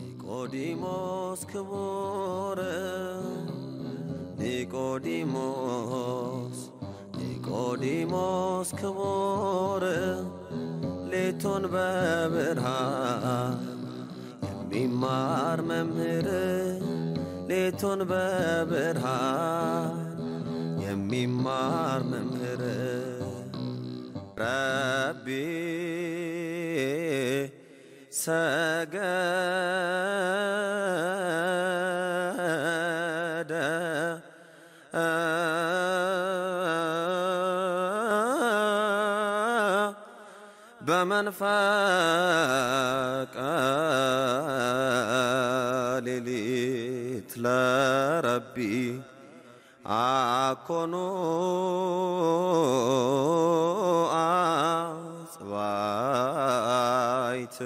ኒቆዲሞስ ክቡር ኒቆዲሞስ ክቡር ሌቱን በብርሃን የሚማር መምህር ሌቱን በብርሃን የሚማር መምህር ረቢ ሰገደ በመንፈቀ ሌሊት ለረቢ አኮኑ አጽባይት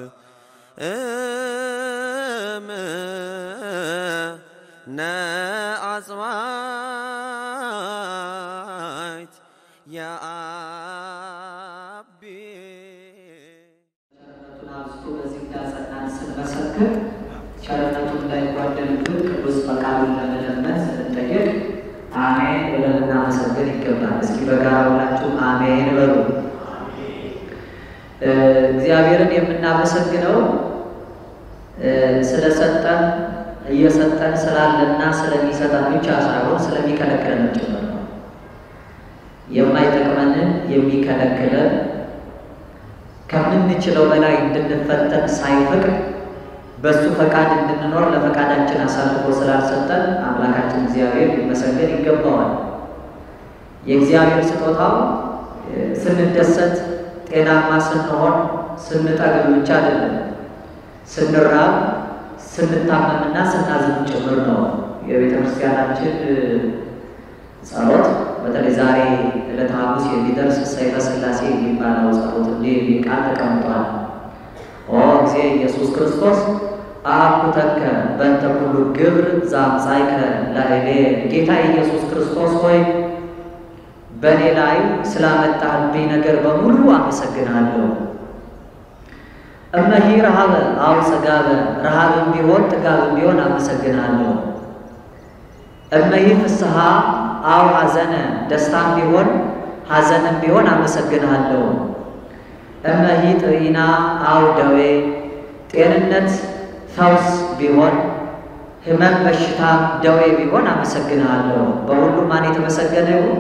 ነአጽባይት ያአቢ ናስቶ በዚህ እንዳጸናን ስንመሰክር ቸርነቱ እንዳይጓደልብን ቅዱስ ፈቃዱን ለመለመን ስንጠየቅ አሜን ብለን እናመሰግን ይገባል። እስኪ በጋራ ሁላችሁ አሜን በሉ። እግዚአብሔርን የምናመሰግነው ስለሰጠን እየሰጠን ስላለና ስለሚሰጠን ብቻ ሳይሆን ስለሚከለክለን ጭምር ነው። የማይጠቅመንን የሚከለክለን ከምንችለው በላይ እንድንፈተን ሳይፈቅድ በሱ ፈቃድ እንድንኖር ለፈቃዳችን አሳልፎ ስላልሰጠን አምላካችን እግዚአብሔር ሊመሰገን ይገባዋል። የእግዚአብሔር ስጦታው ስንደሰት ጤናማ ስንሆን ስንጠግብ ብቻ አይደለም፣ ስንራብ ስንታመምና ስናዝን ጭምር ነው። የቤተ ክርስቲያናችን ጸሎት በተለይ ዛሬ ዕለተ ሐሙስ የሚደርስ ሰይፈ ሥላሴ የሚባለው ጸሎት እንዲህ የሚል ቃል ተቀምጧል። ኦ ጊዜ ኢየሱስ ክርስቶስ አኩተከ በእንተ ኩሉ ግብር ዘአምጻእከ ላዕሌ። ጌታ ኢየሱስ ክርስቶስ ሆይ በእኔ ላይ ስላመጣህብኝ ነገር በሙሉ አመሰግናለሁ። እመሂ ረሃበ አው ጽጋበ፣ ረሃብም ቢሆን ጥጋብም ቢሆን አመሰግናለሁ። እመሂ ፍስሐ አው ሐዘነ፣ ደስታም ቢሆን ሐዘንም ቢሆን አመሰግናለሁ። እመሂ ጥሪና አው ደዌ፣ ጤንነት ፈውስ ቢሆን ህመም በሽታ ደዌ ቢሆን አመሰግናለሁ። በሁሉም ማን የተመሰገነ ይሁን?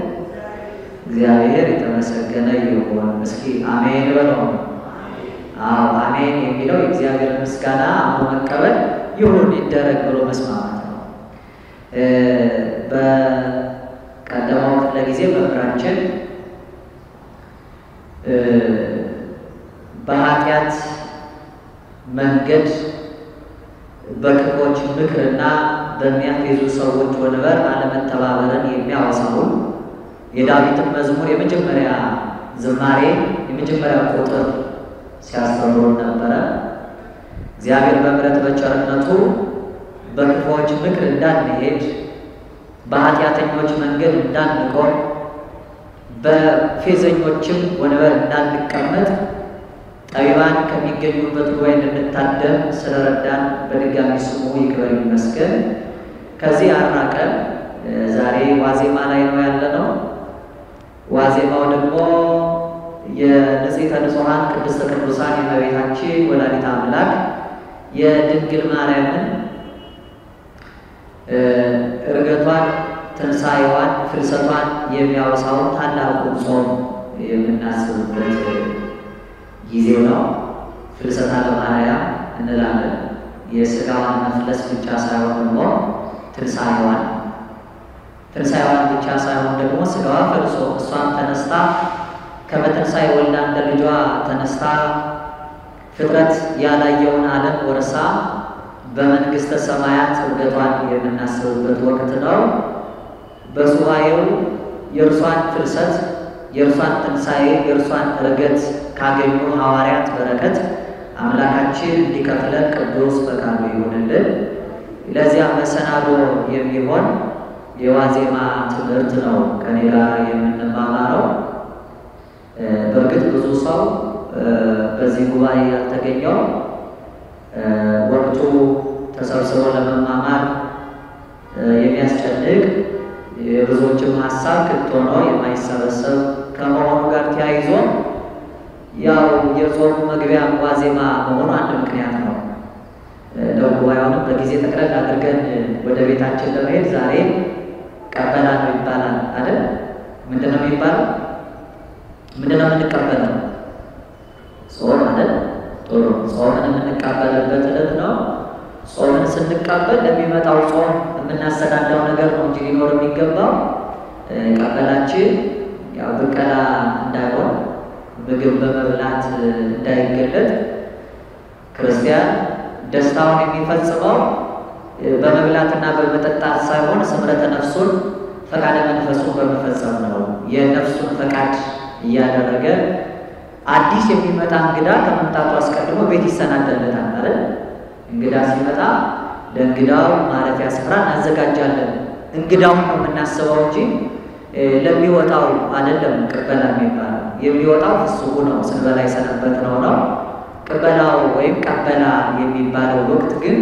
እግዚአብሔር የተመሰገነ ይሁን። እስኪ አሜን በሉ። አዎ አሜን የሚለው የእግዚአብሔር ምስጋና አምኖ መቀበል ይሁን ይደረግ ብሎ መስማማት ነው። በቀደመው ክፍለ ጊዜ መምህራችን በኃጢአት መንገድ በክፎች ምክርና በሚያፌዙ ሰዎች ወንበር አለመተባበርን የሚያወሳውን የዳዊትን መዝሙር የመጀመሪያ ዝማሬ የመጀመሪያ ቁጥር ሲያስተምሩን ነበረ። እግዚአብሔር በምሕረት በቸርነቱ በክፎች ምክር እንዳንሄድ፣ በኃጢአተኞች መንገድ እንዳንቆም፣ በፌዘኞችም ወንበር እንዳንቀመጥ ጠቢባን ከሚገኙበት ጉባኤ እንድንታደም ስለረዳን በድጋሚ ስሙ ይክበር ይመስገን። ከዚህ አራቀን ዛሬ ዋዜማ ላይ ነው ያለነው። ዋዜማው ደግሞ የንጽሕተ ንጹሐን ቅድስተ ቅዱሳን የእመቤታችን ወላዲተ አምላክ የድንግል ማርያምን ዕርገቷን፣ ትንሣኤዋን፣ ፍልሰቷን የሚያወሳውን ታላቁን ጾም የምናስብበት ጊዜ ነው። ፍልሰታ ለማርያም እንላለን። የሥጋዋን መፍለስ ብቻ ሳይሆን ደግሞ ትንሣኤዋን ብቻ ሳይሆን ደግሞ ሥጋዋ ፈልሶ እሷም ተነስታ ከመትንሣኤ ወልዳ እንደ ልጇ ተነስታ ፍጥረት ያላየውን ዓለም ወርሳ በመንግሥተ ሰማያት ዕርገቷን የምናስብበት ወቅት ነው። በሱባኤው የእርሷን ፍልሰት፣ የእርሷን ትንሣኤ፣ የእርሷን ዕርገት ካገኙ ሐዋርያት በረከት አምላካችን እንዲከፍለን ቅዱስ ፈቃዱ ይሁንልን። ለዚያ መሰናዶ የሚሆን የዋዜማ ትምህርት ነው ከኔ ጋር የምንማማረው። በእርግጥ ብዙ ሰው በዚህ ጉባኤ ያልተገኘው ወቅቱ ተሰብስቦ ለመማማር የሚያስጨንቅ የብዙዎችም ሀሳብ ክፍት ሆኖ የማይሰበሰብ ከመሆኑ ጋር ተያይዞ ያው የጾሙ መግቢያ ዋዜማ መሆኑ አንድ ምክንያት ነው። ጉባኤውንም በጊዜ ጠቅለል አድርገን ወደ ቤታችን ለመሄድ ዛሬ ቀበላ ነው ይባላል አይደል? ምንድነው የሚባለው? ምንድነው የምንቀበለው? ጾም አይደል? ጥሩ። ጾምን የምንቀበልበት ዕለት ነው። ጾምን ስንቀበል ለሚመጣው ጾም የምናሰናዳው ነገር ነው እንጂ ሊኖር የሚገባው ቀበላችን ያው ብቀላ እንዳይሆን ምግብ በመብላት እንዳይገለጥ ክርስቲያን ደስታውን የሚፈጽመው በመብላትና በመጠጣት ሳይሆን ስምረተ ነፍሱን ፈቃደ መንፈሱን በመፈጸም ነው። የነፍሱን ፈቃድ እያደረገ አዲስ የሚመጣ እንግዳ ከመምጣቱ አስቀድሞ ቤት ይሰናዳለታል አይደል? እንግዳ ሲመጣ ለእንግዳው ማረፊያ ስፍራ እናዘጋጃለን። እንግዳውን ነው የምናስበው እንጂ ለሚወጣው አይደለም። ቅበላ የሚባለው የሚወጣው ፍስጉ ነው፣ ስንበላ የሰነበት ነው። ቅበላው ወይም ቀበላ የሚባለው ወቅት ግን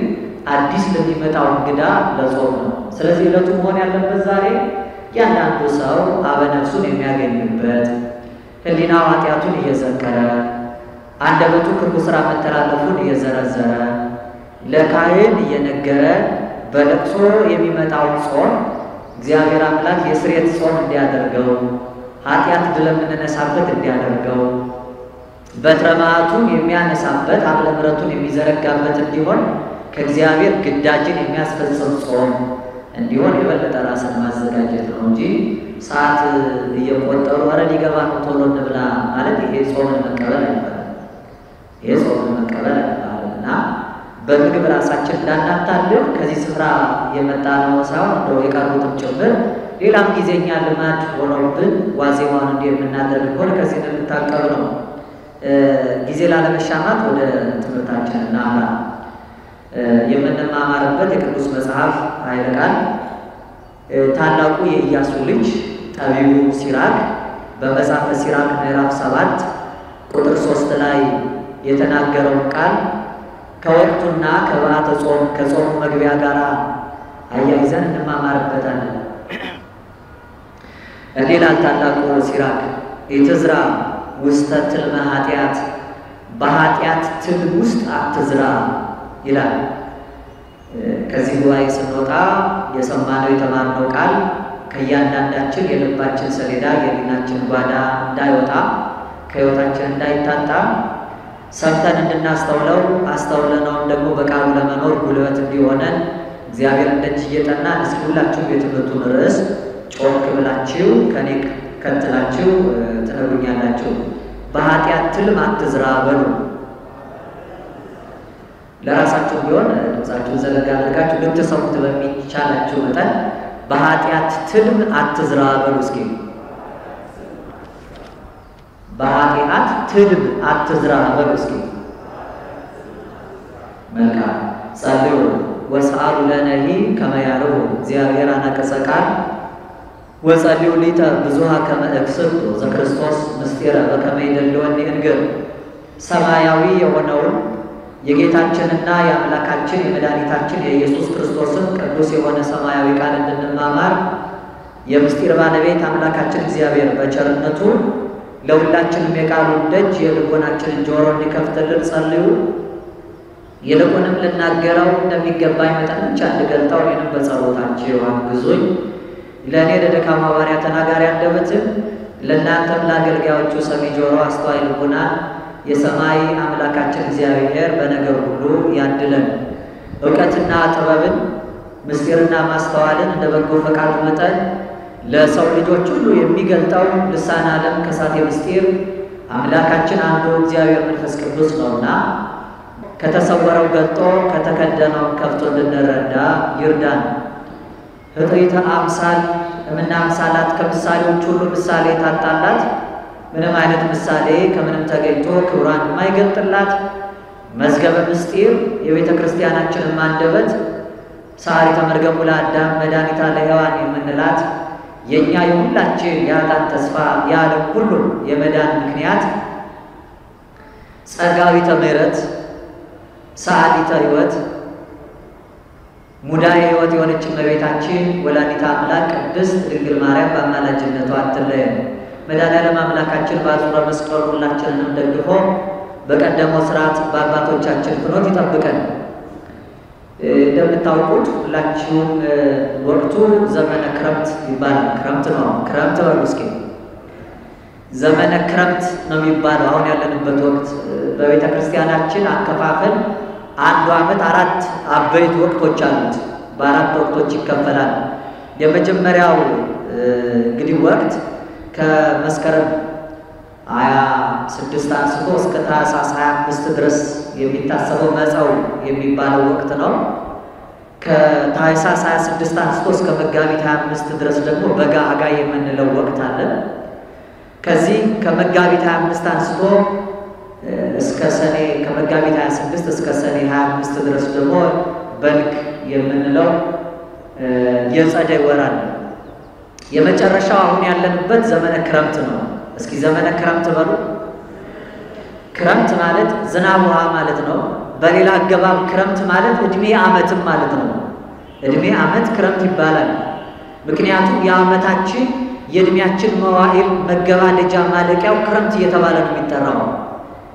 አዲስ ለሚመጣው እንግዳ ለጾም ነው። ስለዚህ ዕለቱ መሆን ያለበት ዛሬ ያንዳንዱ ሰው አበነፍሱን የሚያገኝበት ሕሊናው ኃጢአቱን እየዘከረ አንደበቱ ክፉ ሥራ መተላለፉን እየዘረዘረ ለካህን እየነገረ በለቅሶ የሚመጣውን ጾም እግዚአብሔር አምላክ የስርየት ጾም እንዲያደርገው ኃጢአት ድል የምንነሳበት እንዲያደርገው በትረ መዓቱን የሚያነሳበት ሀብለ ምሕረቱን የሚዘረጋበት እንዲሆን ከእግዚአብሔር ግዳጅን የሚያስፈጽም ጾም እንዲሆን የበለጠ ራስን ማዘጋጀት ነው እንጂ ሰዓት እየቆጠሩ ኧረ ሊገባ ነው ቶሎ እንብላ ማለት ይሄ ጾምን መቀበል አይባልም። ይሄ ጾምን መቀበል አይባልም እና በምግብ ራሳችን እንዳናታልል ከዚህ ስፍራ የመጣ ነው ሳይሆን እንደው የቀሩትም ጭምር ሌላም ጊዜኛ ልማድ ሆኖብን ዋዜማውን እንዲህ የምናደርግ ከሆነ ከዚህ እንድንታቀብ ነው። ጊዜ ላለመሻማት ወደ ትምህርታችን እናምራ። የምንማማርበት የቅዱስ መጽሐፍ ኃይለ ቃል ታላቁ የኢያሱ ልጅ ጠቢቡ ሲራክ በመጽሐፈ ሲራክ ምዕራፍ 7 ቁጥር 3 ላይ የተናገረውን ቃል ከወቅቱና ከበዓተ ጾም ከጾሙ መግቢያ ጋር አያይዘን እንማማርበታለን። እንዲህ ይላል ታላቁ ሲራክ ኢትዝራ ውስተ ትልመ ኃጢአት፣ በኃጢአት ትልም ውስጥ አትዝራ ይላል። ከዚህ ጉባኤ ስንወጣ የሰማነው የተማርነው ቃል ከእያንዳንዳችን የልባችን ሰሌዳ የሕሊናችን ጓዳ እንዳይወጣ ከሕይወታችን እንዳይታጣ ሰምተን እንድናስተውለው አስተውለነውን ደግሞ በቃሉ ለመኖር ጉልበት እንዲሆነን እግዚአብሔር እንደጅ እየጠና እስኪ ሁላችሁ የትምህርቱን ርዕስ ጮክ ብላችሁ ከኔ ከትላችሁ ትነግሩኛላችሁ። በኃጢአት ትልም አትዝራ በሉ። ለራሳችሁ ቢሆን ድምፃችሁን ዘለጋ አድርጋችሁ ልትሰሙት በሚቻላችሁ መጠን በኃጢአት ትልም አትዝራ በሉ እስኪ። በኃጢአት ትልም አትዝራ በሉ እስኪ። መልካም ጸልዩ ወሰአሉ ለነሂ ከመ ያርሁ እግዚአብሔር አነቀጸ ቃል ወጸልዩ ሊተ ብዙሃ ከመ እክስቱ ዘክርስቶስ ምስጢረ በከመ ይደልወኒ እንግር። ሰማያዊ የሆነውን የጌታችንና የአምላካችን የመድኃኒታችን የኢየሱስ ክርስቶስን ቅዱስ የሆነ ሰማያዊ ቃል እንድንማማር የምስጢር ባለቤት አምላካችን እግዚአብሔር በቸርነቱ ለሁላችንም የቃሉን ደጅ የልቦናችንን ጆሮ እንዲከፍትልን ጸልዩ። ይልቁንም ልናገረው እንደሚገባኝ መጠን ብቻ እንድገልጠው እኔንም በጸሎታችሁ አግዙኝ። ለእኔ ለደካማ ባሪያ ተናጋሪ አንደበትን ለእናንተም ለአገልጋዮቹ ሰሚ ጆሮ አስተዋይ ልቡና የሰማይ አምላካችን እግዚአብሔር በነገር ሁሉ ያድለን። እውቀትና ጥበብን ምስጢርና ማስተዋልን እንደ በጎ ፈቃዱ መጠን ለሰው ልጆች ሁሉ የሚገልጠው ልሳነ ዓለም ከሳቴ ምስጢር አምላካችን አንዱ እግዚአብሔር መንፈስ ቅዱስ ነውና ከተሰወረው ገልጦ ከተከደነው ከፍቶ እንድንረዳ ይርዳን። ህጥሪተ አምሳል እምና አምሳላት ከምሳሌዎች ሁሉ ምሳሌ ታጣላት። ምንም አይነት ምሳሌ ከምንም ተገኝቶ ክብሯን የማይገልጥላት መዝገበ ምስጢር የቤተ ክርስቲያናችንን አንደበት ሰዓሊተ መርገሙ ለአዳም መድኃኒታ ለሔዋን የምንላት የእኛ የሁላችን የኃጥአን ተስፋ የዓለም ሁሉ የመዳን ምክንያት ጸጋዊተ ምሕረት ሰዓሊተ ሕይወት ሙዳየ ሕይወት የሆነች እመቤታችን ወላዲተ አምላክ ቅድስት ድንግል ማርያም በአማላጅነቷ አትለየን። መድኃኔዓለም አምላካችን በአጽብዖ መስቀሉ ሁላችንንም ደግፎ በቀደመው ሥርዓት በአባቶቻችን ፍኖት ይጠብቀን። እንደምታውቁት ሁላችሁም ወቅቱ ዘመነ ክረምት ይባላል። ክረምት ነው። ክረምት በሉ እስኪ። ዘመነ ክረምት ነው የሚባለው አሁን ያለንበት ወቅት። በቤተ ክርስቲያናችን አከፋፈል አንዱ ዓመት 4 አበይት ወቅቶች አሉት። በ4 ወቅቶች ይከፈላል። የመጀመሪያው እንግዲህ ወቅት ከመስከረም 26 አንስቶ እስከ ታኅሳስ 25 ድረስ የሚታሰበው መጸው የሚባለው ወቅት ነው። ከታኅሳስ 26 አንስቶ እስከ መጋቢት 25 ድረስ ደግሞ በጋ ሐጋይ የምንለው ወቅት አለ። ከዚህ ከመጋቢት 25 አንስቶ እስከ ሰኔ ከመጋቢት 26 እስከ ሰኔ 25 ድረስ ደግሞ በልግ የምንለው የጸደይ ወር አለ። የመጨረሻው አሁን ያለንበት ዘመነ ክረምት ነው። እስኪ ዘመነ ክረምት በሉ። ክረምት ማለት ዝናብ ውሃ ማለት ነው። በሌላ አገባብ ክረምት ማለት እድሜ ዓመትም ማለት ነው። እድሜ ዓመት ክረምት ይባላል። ምክንያቱም የዓመታችን የእድሜያችን መዋዕል መገባደጃ ማለቂያው ክረምት እየተባለ ነው የሚጠራው።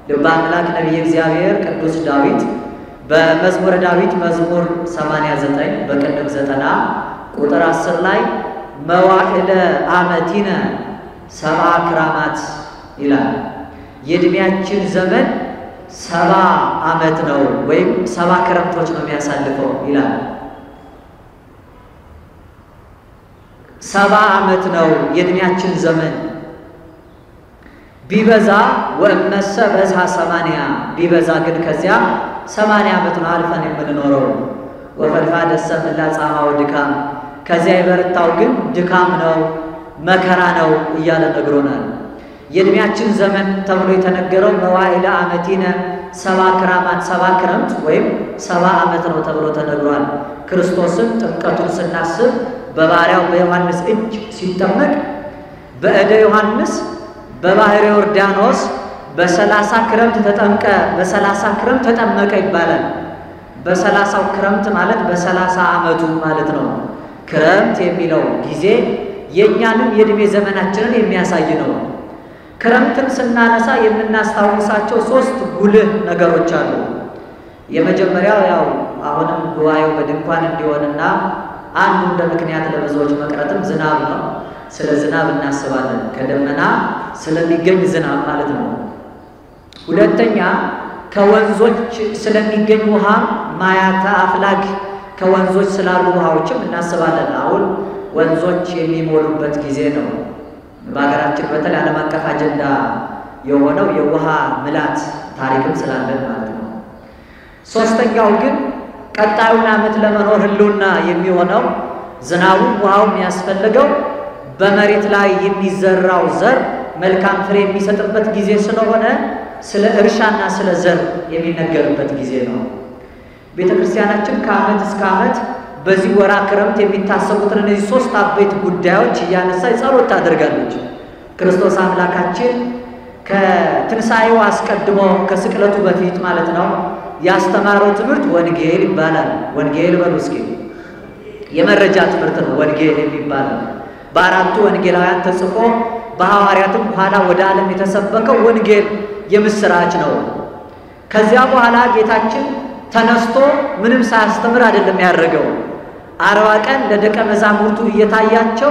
ልበ አምላክ ነቢየ እግዚአብሔር ቅዱስ ዳዊት በመዝሙረ ዳዊት መዝሙር 89 በቅንፍ 90 ቁጥር 10 ላይ መዋዕለ ዓመቲነ 70 ክራማት ይላል። የእድሜያችን ዘመን 70 ዓመት ነው ወይም 70 ክረምቶች ነው የሚያሳልፈው ይላል። 70 ዓመት ነው የእድሜያችን ዘመን። ቢበዛ ወእመሰ በዝሃ 80 ቢበዛ ግን ከዚያ 80 ዓመት ነው አልፈን የምንኖረው። ወፈድፋደሰ ምላጻማው ድካም ከዚያ የበረታው ግን ድካም ነው መከራ ነው እያለ ነግሮናል። የእድሜያችን ዘመን ተብሎ የተነገረው መዋዕለ ዓመቲነ 70 ክራማት 70 ክረምት ወይም 70 ዓመት ነው ተብሎ ተነግሯል። ክርስቶስን ጥምቀቱን ስናስብ በባሪያው በዮሐንስ እጅ ሲጠመቅ በእደ ዮሐንስ በባሕረ ዮርዳኖስ በ30 ክረምት ተጠምቀ በ30 ክረምት ተጠመቀ ይባላል። በ30ው ክረምት ማለት በ30 ዓመቱ ማለት ነው። ክረምት የሚለው ጊዜ የእኛንም የእድሜ ዘመናችንን የሚያሳይ ነው። ክረምትን ስናነሳ የምናስታውሳቸው 3 ጉልህ ነገሮች አሉ። የመጀመሪያው ያው አሁንም ጉባኤው በድንኳን እንዲሆንና አንዱ እንደ ምክንያት ለብዙዎች መቅረትም ዝናብ ነው። ስለ ዝናብ እናስባለን። ከደመና ስለሚገኝ ዝናብ ማለት ነው። ሁለተኛ ከወንዞች ስለሚገኝ ውሃ ማያተ አፍላግ ከወንዞች ስላሉ ውሃዎችም እናስባለን። አሁን ወንዞች የሚሞሉበት ጊዜ ነው። በሀገራችን በተለይ ዓለም አቀፍ አጀንዳ የሆነው የውሃ ምላት ታሪክም ስላለን ማለት ነው። ሶስተኛው ግን ቀጣዩን ዓመት ለመኖር ህልውና የሚሆነው ዝናቡ ውሃው የሚያስፈልገው በመሬት ላይ የሚዘራው ዘር መልካም ፍሬ የሚሰጥበት ጊዜ ስለሆነ ስለ እርሻና ስለ ዘር የሚነገርበት ጊዜ ነው። ቤተክርስቲያናችን ከዓመት እስከ ዓመት በዚህ ወራ ክረምት የሚታሰቡትን እነዚህ 3 አበይት ጉዳዮች እያነሳች ጸሎት ታደርጋለች። ክርስቶስ አምላካችን ከትንሣኤው አስቀድሞ ከስቅለቱ በፊት ማለት ነው ያስተማረው ትምህርት ወንጌል ይባላል። ወንጌል በሉ እስኪ። የመረጃ ትምህርት ነው ወንጌል የሚባለው። በአራቱ ወንጌላውያን ተጽፎ በሐዋርያትም ኋላ ወደ ዓለም የተሰበከው ወንጌል የምስራች ነው። ከዚያ በኋላ ጌታችን ተነስቶ ምንም ሳያስተምር አይደለም ያደረገው። 40 ቀን ለደቀ መዛሙርቱ እየታያቸው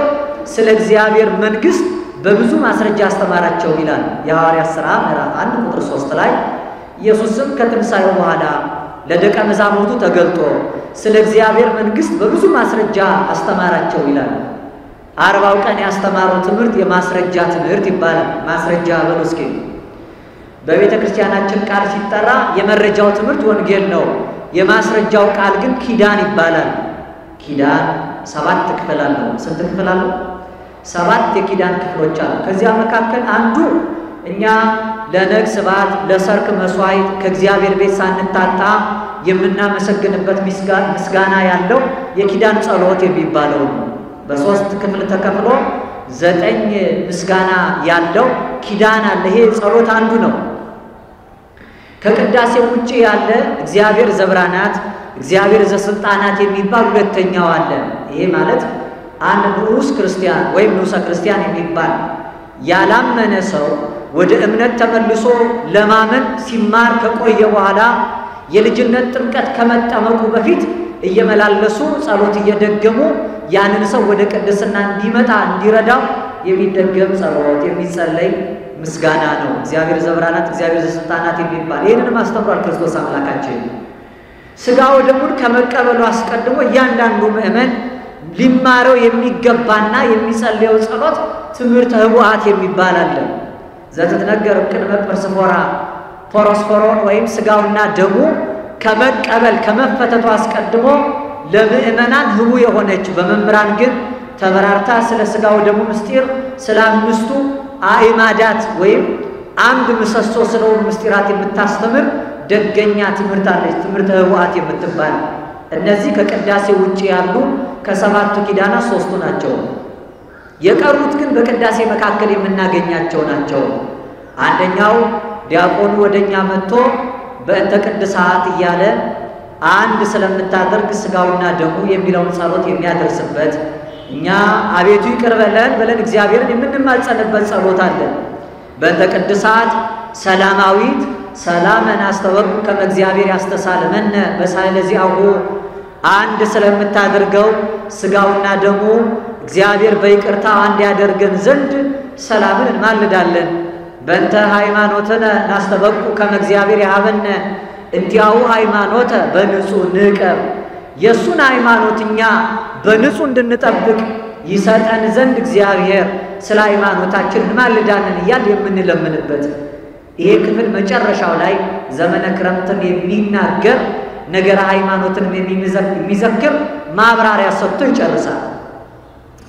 ስለ እግዚአብሔር መንግሥት በብዙ ማስረጃ አስተማራቸው ይላል የሐዋርያት ሥራ ምዕራፍ 1 ቁጥር 3 ላይ። ኢየሱስም ከትንሣኤው በኋላ ለደቀ መዛሙርቱ ተገልጦ ስለ እግዚአብሔር መንግሥት በብዙ ማስረጃ አስተማራቸው ይላል። 40 ቀን ያስተማረው ትምህርት የማስረጃ ትምህርት ይባላል። ማስረጃ በሉ እስኪ። በቤተ ክርስቲያናችን ቃል ሲጠራ የመረጃው ትምህርት ወንጌል ነው። የማስረጃው ቃል ግን ኪዳን ይባላል። ኪዳን 7 ክፍል አለው። ስንት ክፍል አለው? 7 የኪዳን ክፍሎች አሉ። ከዚያ መካከል አንዱ እኛ ለነግ ስብሐት ለሰርክ መስዋዕት ከእግዚአብሔር ቤት ሳንታጣ የምናመሰግንበት ምስጋና ያለው የኪዳን ጸሎት የሚባለው ነው። በ3 ክፍል ተከፍሎ 9 ምስጋና ያለው ኪዳን አለ። ይሄ ጸሎት አንዱ ነው። ከቅዳሴ ውጪ ያለ እግዚአብሔር ዘብራናት እግዚአብሔር ዘስልጣናት የሚባል ሁለተኛው አለ። ይሄ ማለት አንድ ንዑስ ክርስቲያን ወይም ንዑሰ ክርስቲያን የሚባል ያላመነ ሰው ወደ እምነት ተመልሶ ለማመን ሲማር ከቆየ በኋላ የልጅነት ጥምቀት ከመጠመቁ በፊት እየመላለሱ ጸሎት እየደገሙ ያንን ሰው ወደ ቅድስና እንዲመጣ እንዲረዳው የሚደገም ጸሎት የሚጸለይ ምስጋና ነው። እግዚአብሔር ዘብራናት እግዚአብሔር ዘስልጣናት የሚባል ይህንን አስተምሯል ክርስቶስ አምላካችን። ሥጋው ደሙን ከመቀበሉ አስቀድሞ እያንዳንዱ ምእመን ሊማረው የሚገባና የሚጸልየው ጸሎት ትምህርተ ኅቡዓት የሚባል አለ። ዘትትነገር ቅድመ ጵርስፎራ ፖሮስፎሮን ወይም ሥጋውና ደሙ ከመቀበል ከመፈተቱ አስቀድሞ ለምእመናን ህቡ የሆነች በመምራን ግን ተበራርታ ስለ ሥጋው ደሙ ምስጢር ስለ አምስቱ አእማዳት ወይም አንድ ምሰሶ ስለሆኑ ምስጢራት የምታስተምር ደገኛ ትምህርት አለች፣ ትምህርተ ኅቡዓት የምትባል። እነዚህ ከቅዳሴ ውጪ ያሉ ከሰባቱ ኪዳናት ሦስቱ ናቸው። የቀሩት ግን በቅዳሴ መካከል የምናገኛቸው ናቸው። አንደኛው ዲያቆኑ ወደኛ መጥቶ በእንተ ቅድሳት እያለ አንድ ስለምታደርግ ሥጋውና ደሙ የሚለውን ጸሎት የሚያደርስበት እኛ አቤቱ ይቅር በለን ብለን እግዚአብሔርን የምንማጸንበት ጸሎት አለ። በእንተ ቅድሳት ሰላማዊት ሰላመን አስተወቁ ከመ እግዚአብሔር ያስተሳልመነ በሳይለ ዚአሁ አንድ ስለምታደርገው ሥጋውና ደሙ እግዚአብሔር በይቅርታ አንድ ያደርገን ዘንድ ሰላምን እንማልዳለን። በእንተ ሃይማኖትነ ናስተበቁ ከመ እግዚአብሔር ያሀበነ እንቲአሁ ሃይማኖተ በንጹሕ ንቀብ የእሱን ሃይማኖትኛ በንጹሕ እንድንጠብቅ ይሰጠን ዘንድ እግዚአብሔር ስለ ሃይማኖታችን እንማልዳለን እያል የምንለምንበት ይሄ ክፍል መጨረሻው ላይ ዘመነ ክረምትን የሚናገር ነገረ ሃይማኖትን የሚዘክር ማብራሪያ ሰጥቶ ይጨርሳል።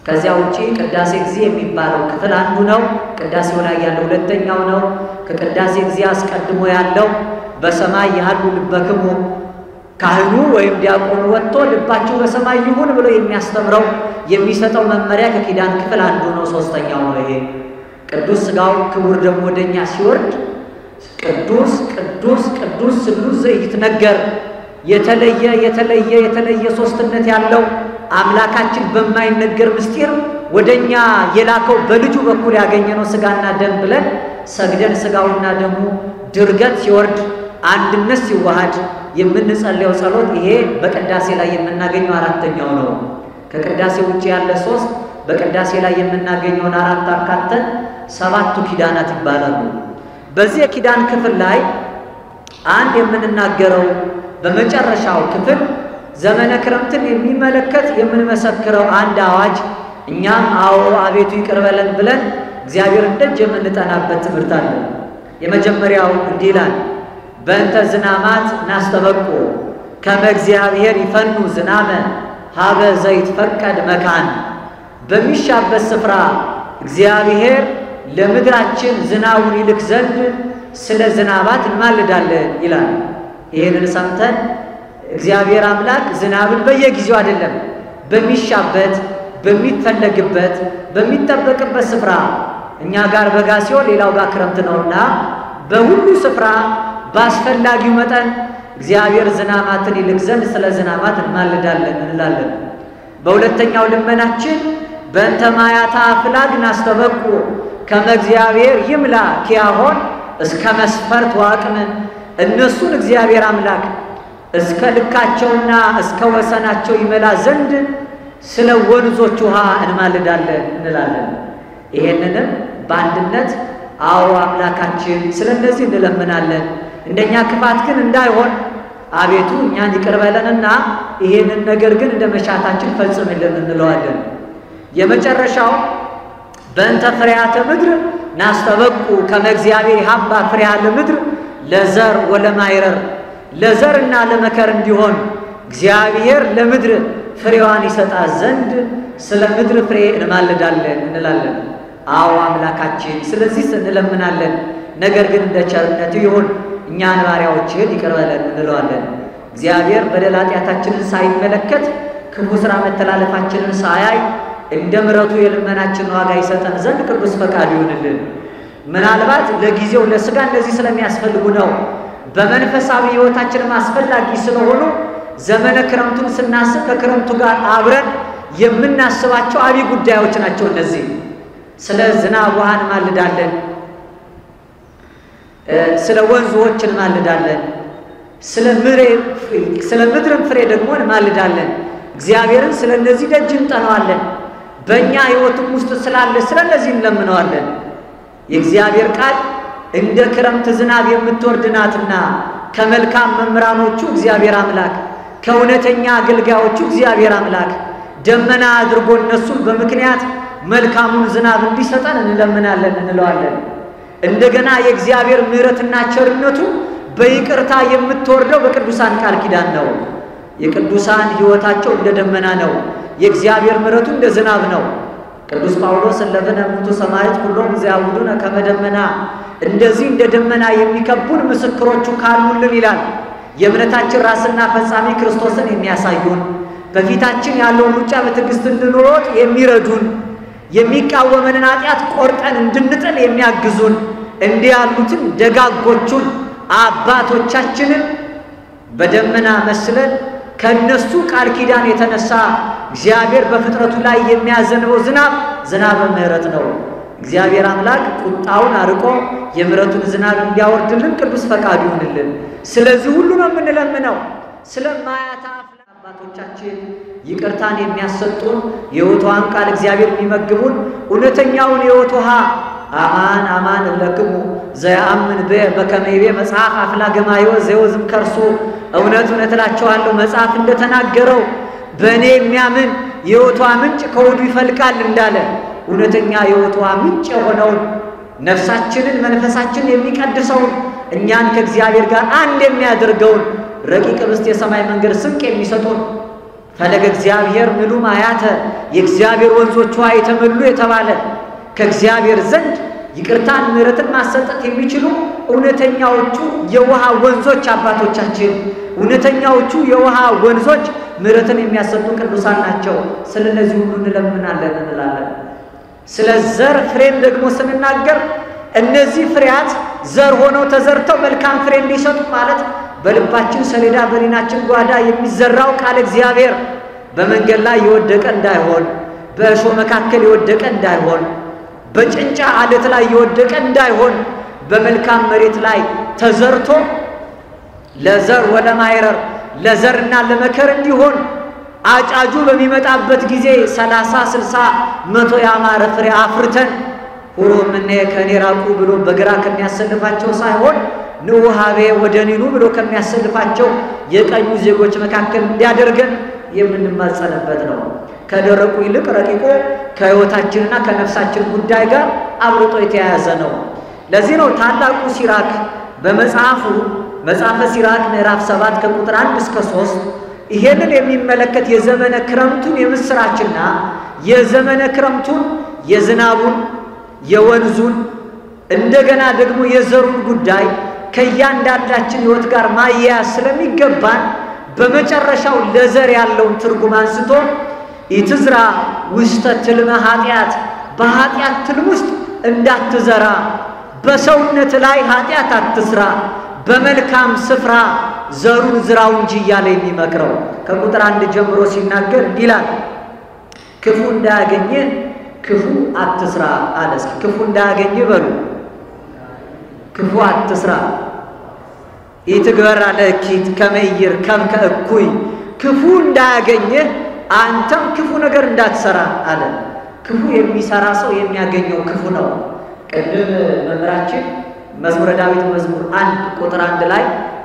ከዚያ ውጪ ቅዳሴ ጊዜ የሚባለው ክፍል አንዱ ነው። ቅዳሴው ላይ ያለው ሁለተኛው ነው። ከቅዳሴ ጊዜ አስቀድሞ ያለው በሰማይ ያሉ ልበክሙ ካህኑ ወይም ዲያቆኑ ወጥቶ ልባችሁ በሰማይ ይሁን ብሎ የሚያስተምረው የሚሰጠው መመሪያ ከኪዳን ክፍል አንዱ ነው። ሶስተኛው ነው። ይሄ ቅዱስ ሥጋው ክቡር ደሙ ወደኛ ሲወርድ ቅዱስ ቅዱስ ቅዱስ ስሉስ ዘይትነገር የተለየ ሶስትነት ያለው አምላካችን በማይነገር ምስጢር ወደኛ የላከው በልጁ በኩል ያገኘነው ሥጋና ደም ብለን ሰግደን ሥጋውና ደሙ ድርገት ሲወርድ አንድነት ሲዋሃድ የምንጸልየው ጸሎት ይሄ በቅዳሴ ላይ የምናገኘው አራተኛው ነው። ከቅዳሴ ውጪ ያለ ሶስት በቅዳሴ ላይ የምናገኘውን አራት አካተን ሰባቱ ኪዳናት ይባላሉ። በዚህ የኪዳን ክፍል ላይ አንድ የምንናገረው በመጨረሻው ክፍል ዘመነ ክረምትን የሚመለከት የምንመሰክረው አንድ አዋጅ እኛም አዎ አቤቱ ይቅር በለን ብለን እግዚአብሔርን ደጅ የምንጠናበት ትምህርት አለ። የመጀመሪያው እንዲህ ይላል፣ በእንተ ዝናማት ናስተበቁ ከመ እግዚአብሔር ይፈኑ ዝናመ ሀበ ዘይትፈቀድ መካን በሚሻበት ስፍራ እግዚአብሔር ለምድራችን ዝናቡን ይልክ ዘንድ ስለ ዝናባት እንማልዳለን ይላል። ይህንን ሰምተን እግዚአብሔር አምላክ ዝናብን በየጊዜው አይደለም በሚሻበት በሚፈለግበት በሚጠበቅበት ስፍራ እኛ ጋር በጋ ሲሆን ሌላው ጋር ክረምት ነውና በሁሉ ስፍራ ባስፈላጊው መጠን እግዚአብሔር ዝናማትን ይልክ ዘንድ ስለ ዝናባት እንማልዳለን እንላለን። በሁለተኛው ልመናችን በእንተ ማያታ አፍላግ ናስተበቁ ከመ እግዚአብሔር ይምላ ኪያሆን እስከ መስፈርት ዋቅም እነሱን እግዚአብሔር አምላክ እስከ ልካቸውና እስከ ወሰናቸው ይመላ ዘንድ ስለ ወንዞች ውሃ እንማልዳለን እንላለን። ይሄንንም በአንድነት አዎ አምላካችን ስለ እነዚህ እንለምናለን። እንደኛ ክፋት ግን እንዳይሆን አቤቱ እኛን ይቅር በለንና ይሄንን ነገር ግን እንደ መሻታችን ፈጽምልን እንለዋለን። የመጨረሻው በእንተ ፍሬያተ ምድር ናስተበቁ ከመ እግዚአብሔር ይሃባ ፍሬያ ለምድር ለዘር ወለማይረር ለዘርና ለመከር እንዲሆን እግዚአብሔር ለምድር ፍሬዋን ይሰጣት ዘንድ ስለ ምድር ፍሬ እንማልዳለን እንላለን። አዎ አምላካችን ስለዚህ እንለምናለን። ነገር ግን እንደ ቸርነቱ ይሁን እኛን ባሪያዎችህን ይቅር በለን እንለዋለን። እግዚአብሔር በደል ኃጢአታችንን ሳይመለከት ክፉ ሥራ መተላለፋችንን ሳያይ እንደ ምሕረቱ የልመናችንን ዋጋ ይሰጠን ዘንድ ቅዱስ ፈቃድ ይሁንልን። ምናልባት ለጊዜው ለሥጋ እንደዚህ ስለሚያስፈልጉ ነው። በመንፈሳዊ ሕይወታችን አስፈላጊ ስለሆኑ ዘመነ ክረምቱን ስናስብ ከክረምቱ ጋር አብረን የምናስባቸው አብይ ጉዳዮች ናቸው እነዚህ። ስለ ዝናብ ውሃ እንማልዳለን፣ ስለ ወንዞች እንማልዳለን፣ ስለ ምድርም ፍሬ ደግሞ እንማልዳለን። እግዚአብሔርን ስለ እነዚህ ደጅ እንጠናዋለን። በእኛ ሕይወትም ውስጥ ስላለ ስለ እነዚህ እንለምነዋለን። የእግዚአብሔር ቃል እንደ ክረምት ዝናብ የምትወርድ ናትና ከመልካም መምህራኖቹ እግዚአብሔር አምላክ ከእውነተኛ አገልጋዮቹ እግዚአብሔር አምላክ ደመና አድርጎ እነሱን በምክንያት መልካሙን ዝናብ እንዲሰጠን እንለምናለን እንለዋለን። እንደገና የእግዚአብሔር ምሕረትና ቸርነቱ በይቅርታ የምትወርደው በቅዱሳን ቃል ኪዳን ነው። የቅዱሳን ሕይወታቸው እንደ ደመና ነው። የእግዚአብሔር ምሕረቱ እንደ ዝናብ ነው። ቅዱስ ጳውሎስ ለበነ ሙቱ ሰማያት ሁሉም ዘያውዱነ ከመ ደመና፣ እንደዚህ እንደ ደመና የሚከቡን ምስክሮቹ ካሉልን ይላል። የእምነታችን ራስና ፈጻሚ ክርስቶስን የሚያሳዩን፣ በፊታችን ያለውን ሩጫ በትዕግስት እንድንሮጥ የሚረዱን፣ የሚቃወመንን ኃጢአት ቆርጠን እንድንጥል የሚያግዙን እንዲህ ያሉትን ደጋጎቹን አባቶቻችንን በደመና መስለን ከነሱ ቃል ኪዳን የተነሳ እግዚአብሔር በፍጥረቱ ላይ የሚያዘንበው ዝናብ ምሕረት ነው። እግዚአብሔር አምላክ ቁጣውን አርቆ የምሕረቱን ዝናብ እንዲያወርድልን ቅዱስ ፈቃዱ ይሁንልን። ስለዚህ ሁሉ ነው የምንለምነው። ስለማያታፍ አባቶቻችን ይቅርታን የሚያሰጡን የሕይወቷን ቃል እግዚአብሔር የሚመግቡን እውነተኛውን የሕይወት ውሃ አማን አማን እብለክሙ ዘያአምን በከመ ይቤ መጽሐፍ አፍላገማ ሕይወት ዘወዝም ከርሱ፣ እውነት እውነት እላችኋለሁ መጽሐፍ እንደተናገረው በእኔ የሚያምን የሕይወቷ ምንጭ ከሆዱ ይፈልቃል እንዳለ እውነተኛ የሕይወቷ ምንጭ የሆነውን ነፍሳችንን መንፈሳችንን የሚቀድሰውን እኛን ከእግዚአብሔር ጋር አንድ የሚያደርገውን ረቂቅ ኅብስት የሰማይ መንገድ ስንቅ የሚሰጡን ፈለገ እግዚአብሔር ምሉ ማያተ የእግዚአብሔር ወንዞች ውሃ የተመሉ የተባለ ከእግዚአብሔር ዘንድ ይቅርታን ምሕረትን ማሰጠት የሚችሉ እውነተኛዎቹ የውሃ ወንዞች አባቶቻችን፣ እውነተኛዎቹ የውሃ ወንዞች ምሕረትን የሚያሰጡ ቅዱሳን ናቸው። ስለነዚህ ሁሉ እንለምናለን እንላለን። ስለ ዘር ፍሬን ደግሞ ስንናገር እነዚህ ፍሬያት ዘር ሆነው ተዘርተው መልካም ፍሬ እንዲሰጡ ማለት በልባችን ሰሌዳ በሊናችን ጓዳ የሚዘራው ቃል እግዚአብሔር በመንገድ ላይ የወደቀ እንዳይሆን፣ በእሾህ መካከል የወደቀ እንዳይሆን፣ በጭንጫ አለት ላይ የወደቀ እንዳይሆን በመልካም መሬት ላይ ተዘርቶ ለዘር ወለማይረር ለዘርና ለመከር እንዲሆን አጫጁ በሚመጣበት ጊዜ 30 60 100 ያማረ ፍሬ አፍርተን ሁሉም እኔ ከኔ ራቁ ብሎ በግራ ከሚያሰልፋቸው ሳይሆን ንውሃቤ ወደኒኑ ብሎ ከሚያሰልፋቸው የቀኙ ዜጎች መካከል እንዲያደርገን የምንማጸንበት ነው። ከደረቁ ይልቅ ረቂቁ ከሕይወታችንና ከነፍሳችን ጉዳይ ጋር አብርጦ የተያያዘ ነው። ለዚህ ነው ታላቁ ሲራክ በመጽሐፉ መጽሐፈ ሲራክ ምዕራፍ 7 ከቁጥር 1 እስከ 3 ይሄንን የሚመለከት የዘመነ ክረምቱን የምስራችና የዘመነ ክረምቱን የዝናቡን የወንዙን እንደገና ደግሞ የዘሩን ጉዳይ ከእያንዳንዳችን ሕይወት ጋር ማያያዝ ስለሚገባን በመጨረሻው ለዘር ያለውን ትርጉም አንስቶ ኢትዝራ ውስተ ትልመ ኃጢአት በኃጢአት ትልም ውስጥ እንዳትዘራ፣ በሰውነት ላይ ኃጢአት አትስራ፣ በመልካም ስፍራ ዘሩን ዝራው እንጂ እያለ የሚመክረው ከቁጥር 1 ጀምሮ ሲናገር ይላል። ክፉ እንዳያገኘ ክፉ አትስራ አለ። እስኪ ክፉ እንዳያገኘ በሉ። ክፉ አትስራ። ኢትግበራ ለኪት ከመይር ከምከ እኩይ፣ ክፉ እንዳያገኘ አንተም ክፉ ነገር እንዳትሰራ አለ። ክፉ የሚሰራ ሰው የሚያገኘው ክፉ ነው። ቅድም መምህራችን መዝሙረ ዳዊት መዝሙር 1 ቁጥር 1 ላይ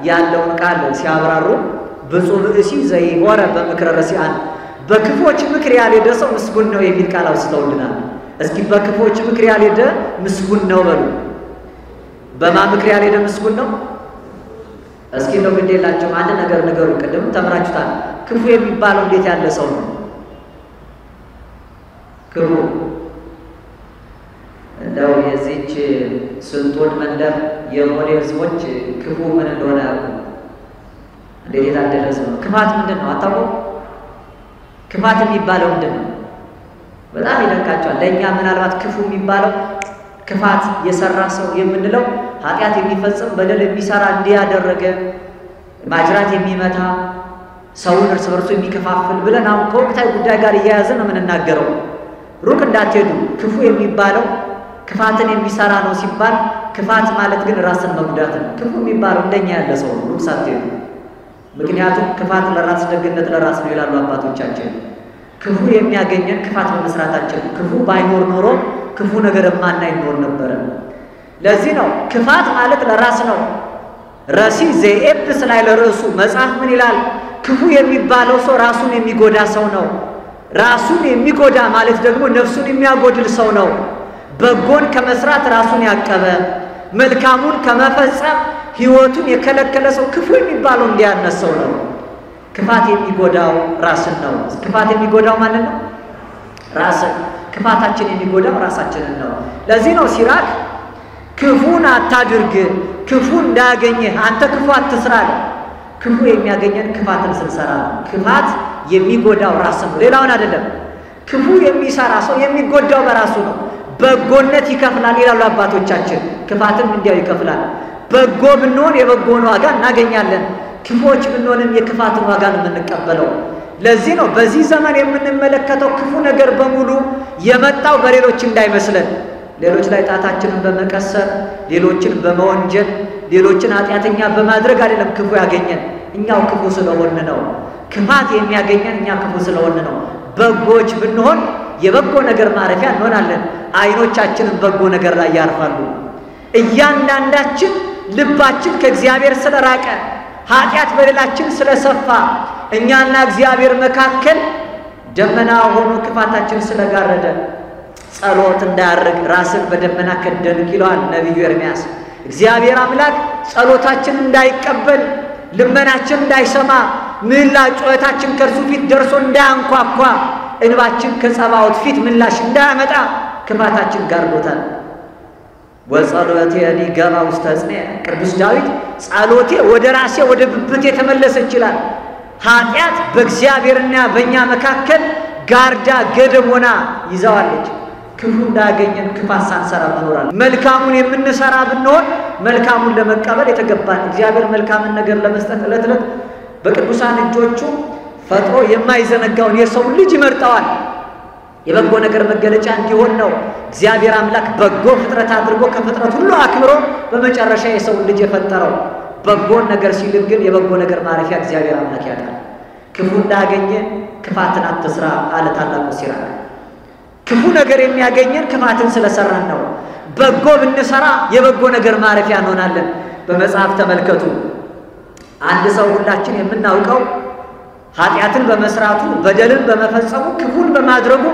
ያለውን ቃል ሲያብራሩ ብፁዕ ብእሲ ዘይሆረ በምክረ ረሲዓን፣ በክፎች ምክር ያልሄደ ሰው ምስጉን ነው የሚል ቃል አውስተውልናል። እስኪ በክፎች ምክር ያልሄደ ምስጉን ነው በሉ። በማ ምክር ያልሄደ ምስጉን ነው? እስኪ ነው ግዴላችሁ አንድ ነገር ነገሩ ቅድም ተምራችሁታል። ክፉ የሚባለው እንዴት ያለ ሰው ነው? ክፉ እንደው የዚች ስንቶን መንደር የሞዴ ህዝቦች ክፉ ምን እንደሆነ እንዴት የታደረሰ ነው። ክፋት ምንድን ነው አታውቁም? ክፋት የሚባለው ምንድን ነው? በጣም ይደንቃቸዋል። ለእኛ ምናልባት ክፉ የሚባለው ክፋት የሰራ ሰው የምንለው ኃጢአት የሚፈጽም በደል የሚሰራ እንዲያደረገ ማጅራት የሚመታ ሰውን እርስ በርሱ የሚከፋፍል ብለን አሁን ከወቅታዊ ጉዳይ ጋር እያያዘን ነው የምንናገረው። ሩቅ እንዳትሄዱ። ክፉ የሚባለው ክፋትን የሚሰራ ነው ሲባል ክፋት ማለት ግን ራስን መጉዳት ነው። ክፉ የሚባለው እንደኛ ያለ ሰው ነው። ሩቅ ሳትሄዱ። ምክንያቱም ክፋት ለራስ ደግነት ለራስ ነው ይላሉ አባቶቻችን። ክፉ የሚያገኘን ክፋት በመስራታችን። ክፉ ባይኖር ኖሮ ክፉ ነገር ማናይ ኖር ነበር። ለዚህ ነው ክፋት ማለት ለራስ ነው። ራሲ ዘኤፕስ ላይ ለራሱ መጽሐፍ ምን ይላል? ክፉ የሚባለው ሰው ራሱን የሚጎዳ ሰው ነው። ራሱን የሚጎዳ ማለት ደግሞ ነፍሱን የሚያጎድል ሰው ነው። በጎን ከመስራት ራሱን ያቀበ መልካሙን ከመፈጸም ህይወቱን የከለከለ ሰው ክፉ የሚባለው እንዲያነሰው ነው። ክፋት የሚጎዳው ራስን ነው። ክፋት የሚጎዳው ማለት ነው ራስን። ክፋታችን የሚጎዳው ራሳችንን ነው። ለዚህ ነው ሲራክ ክፉን አታድርግ፣ ክፉ እንዳያገኝህ አንተ ክፉ አትስራ። ክፉ የሚያገኘን ክፋትን ስንሰራ ነው። ክፋት የሚጎዳው ራስን ነው፣ ሌላውን አይደለም። ክፉ የሚሰራ ሰው የሚጎዳው በራሱ ነው። በጎነት ይከፍላል ይላሉ አባቶቻችን። ክፋትም እንዲያው ይከፍላል። በጎ ብንሆን የበጎን ዋጋ እናገኛለን። ክፎች ብንሆንም የክፋትን ዋጋ ነው የምንቀበለው። ለዚህ ነው በዚህ ዘመን የምንመለከተው ክፉ ነገር በሙሉ የመጣው በሌሎች እንዳይመስለን፣ ሌሎች ላይ ጣታችንን በመቀሰር ሌሎችን በመወንጀል ሌሎችን ኃጢአተኛ በማድረግ አይደለም ክፉ ያገኘን፣ እኛው ክፉ ስለሆነ ነው። ክፋት የሚያገኘን እኛ ክፉ ስለሆነ ነው። በጎች ብንሆን የበጎ ነገር ማረፊያ እንሆናለን። አይኖቻችንን በጎ ነገር ላይ ያርፋሉ። እያንዳንዳችን ልባችን ከእግዚአብሔር ስለራቀ ኃጢአት በሌላችን ስለሰፋ እኛና እግዚአብሔር መካከል ደመና ሆኖ ክፋታችን ስለጋረደ ጸሎት እንዳያርግ ራስን በደመና ከደንክ ይለዋል ነቢዩ ኤርምያስ። እግዚአብሔር አምላክ ጸሎታችን እንዳይቀበል ልመናችን እንዳይሰማ ምህላ ጩኸታችን ከእርሱ ፊት ደርሶ እንዳያንኳኳ እንባችን ከጸባዖት ፊት ምላሽ እንዳያመጣ ክፋታችን ጋርዶታል። ወጸሎቴ ሊገባ ውስተ ሕጽኔ ቅዱስ ዳዊት ጸሎቴ ወደ ራሴ ወደ ብብቴ ተመለሰች ይላል። ኃጢአት በእግዚአብሔርና በእኛ መካከል ጋርዳ ገደብ ሆና ይዛዋለች። ክፉ እንዳያገኘን ክፋት ሳንሰራ መኖራል። መልካሙን የምንሰራ ብንሆን መልካሙን ለመቀበል የተገባን እግዚአብሔር መልካምን ነገር ለመስጠት ዕለት ዕለት በቅዱሳን እጆቹ ፈጥሮ የማይዘነጋውን የሰው ልጅ ይመርጠዋል። የበጎ ነገር መገለጫ እንዲሆን ነው እግዚአብሔር አምላክ በጎ ፍጥረት አድርጎ ከፍጥረት ሁሉ አክብሮ በመጨረሻ የሰው ልጅ የፈጠረው። በጎን ነገር ሲልም ግን የበጎ ነገር ማረፊያ እግዚአብሔር አምላክ ያውቃል። ክፉ እንዳያገኘ ክፋትን አትስራ አለ ታላቁ ሲራክ። ክፉ ነገር የሚያገኘን ክፋትን ስለሰራን ነው። በጎ ብንሰራ የበጎ ነገር ማረፊያ እንሆናለን። በመጽሐፍ ተመልከቱ። አንድ ሰው ሁላችን የምናውቀው ኃጢአትን በመስራቱ በደልን በመፈጸሙ ክፉን በማድረጉ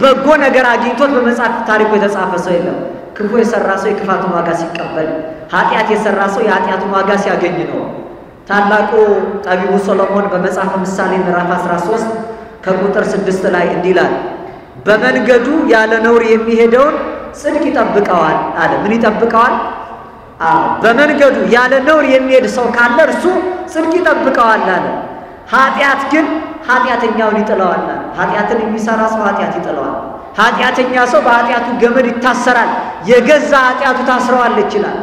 በጎ ነገር አግኝቶት በመጽሐፍ ታሪኩ የተጻፈ ሰው የለም። ክፉ የሰራ ሰው የክፋቱን ዋጋ ሲቀበል፣ ኃጢአት የሰራ ሰው የኃጢአቱን ዋጋ ሲያገኝ ነው። ታላቁ ጠቢቡ ሰሎሞን በመጽሐፈ ምሳሌ ምዕራፍ 13 ከቁጥር 6 ላይ እንዲህ ይላል፣ በመንገዱ ያለ ነውር የሚሄደውን ጽድቅ ይጠብቀዋል አለ። ምን ይጠብቀዋል? በመንገዱ ያለ ነውር የሚሄድ ሰው ካለ እርሱ ጽድቅ ይጠብቀዋል አለ። ኃጢአት ግን ኃጢአተኛውን ይጥለዋል። ኃጢአትን የሚሰራ ሰው ኃጢአት ይጥለዋል። ኃጢአተኛ ሰው በኃጢአቱ ገመድ ይታሰራል፣ የገዛ ኃጢአቱ ታስረዋለች ይላል።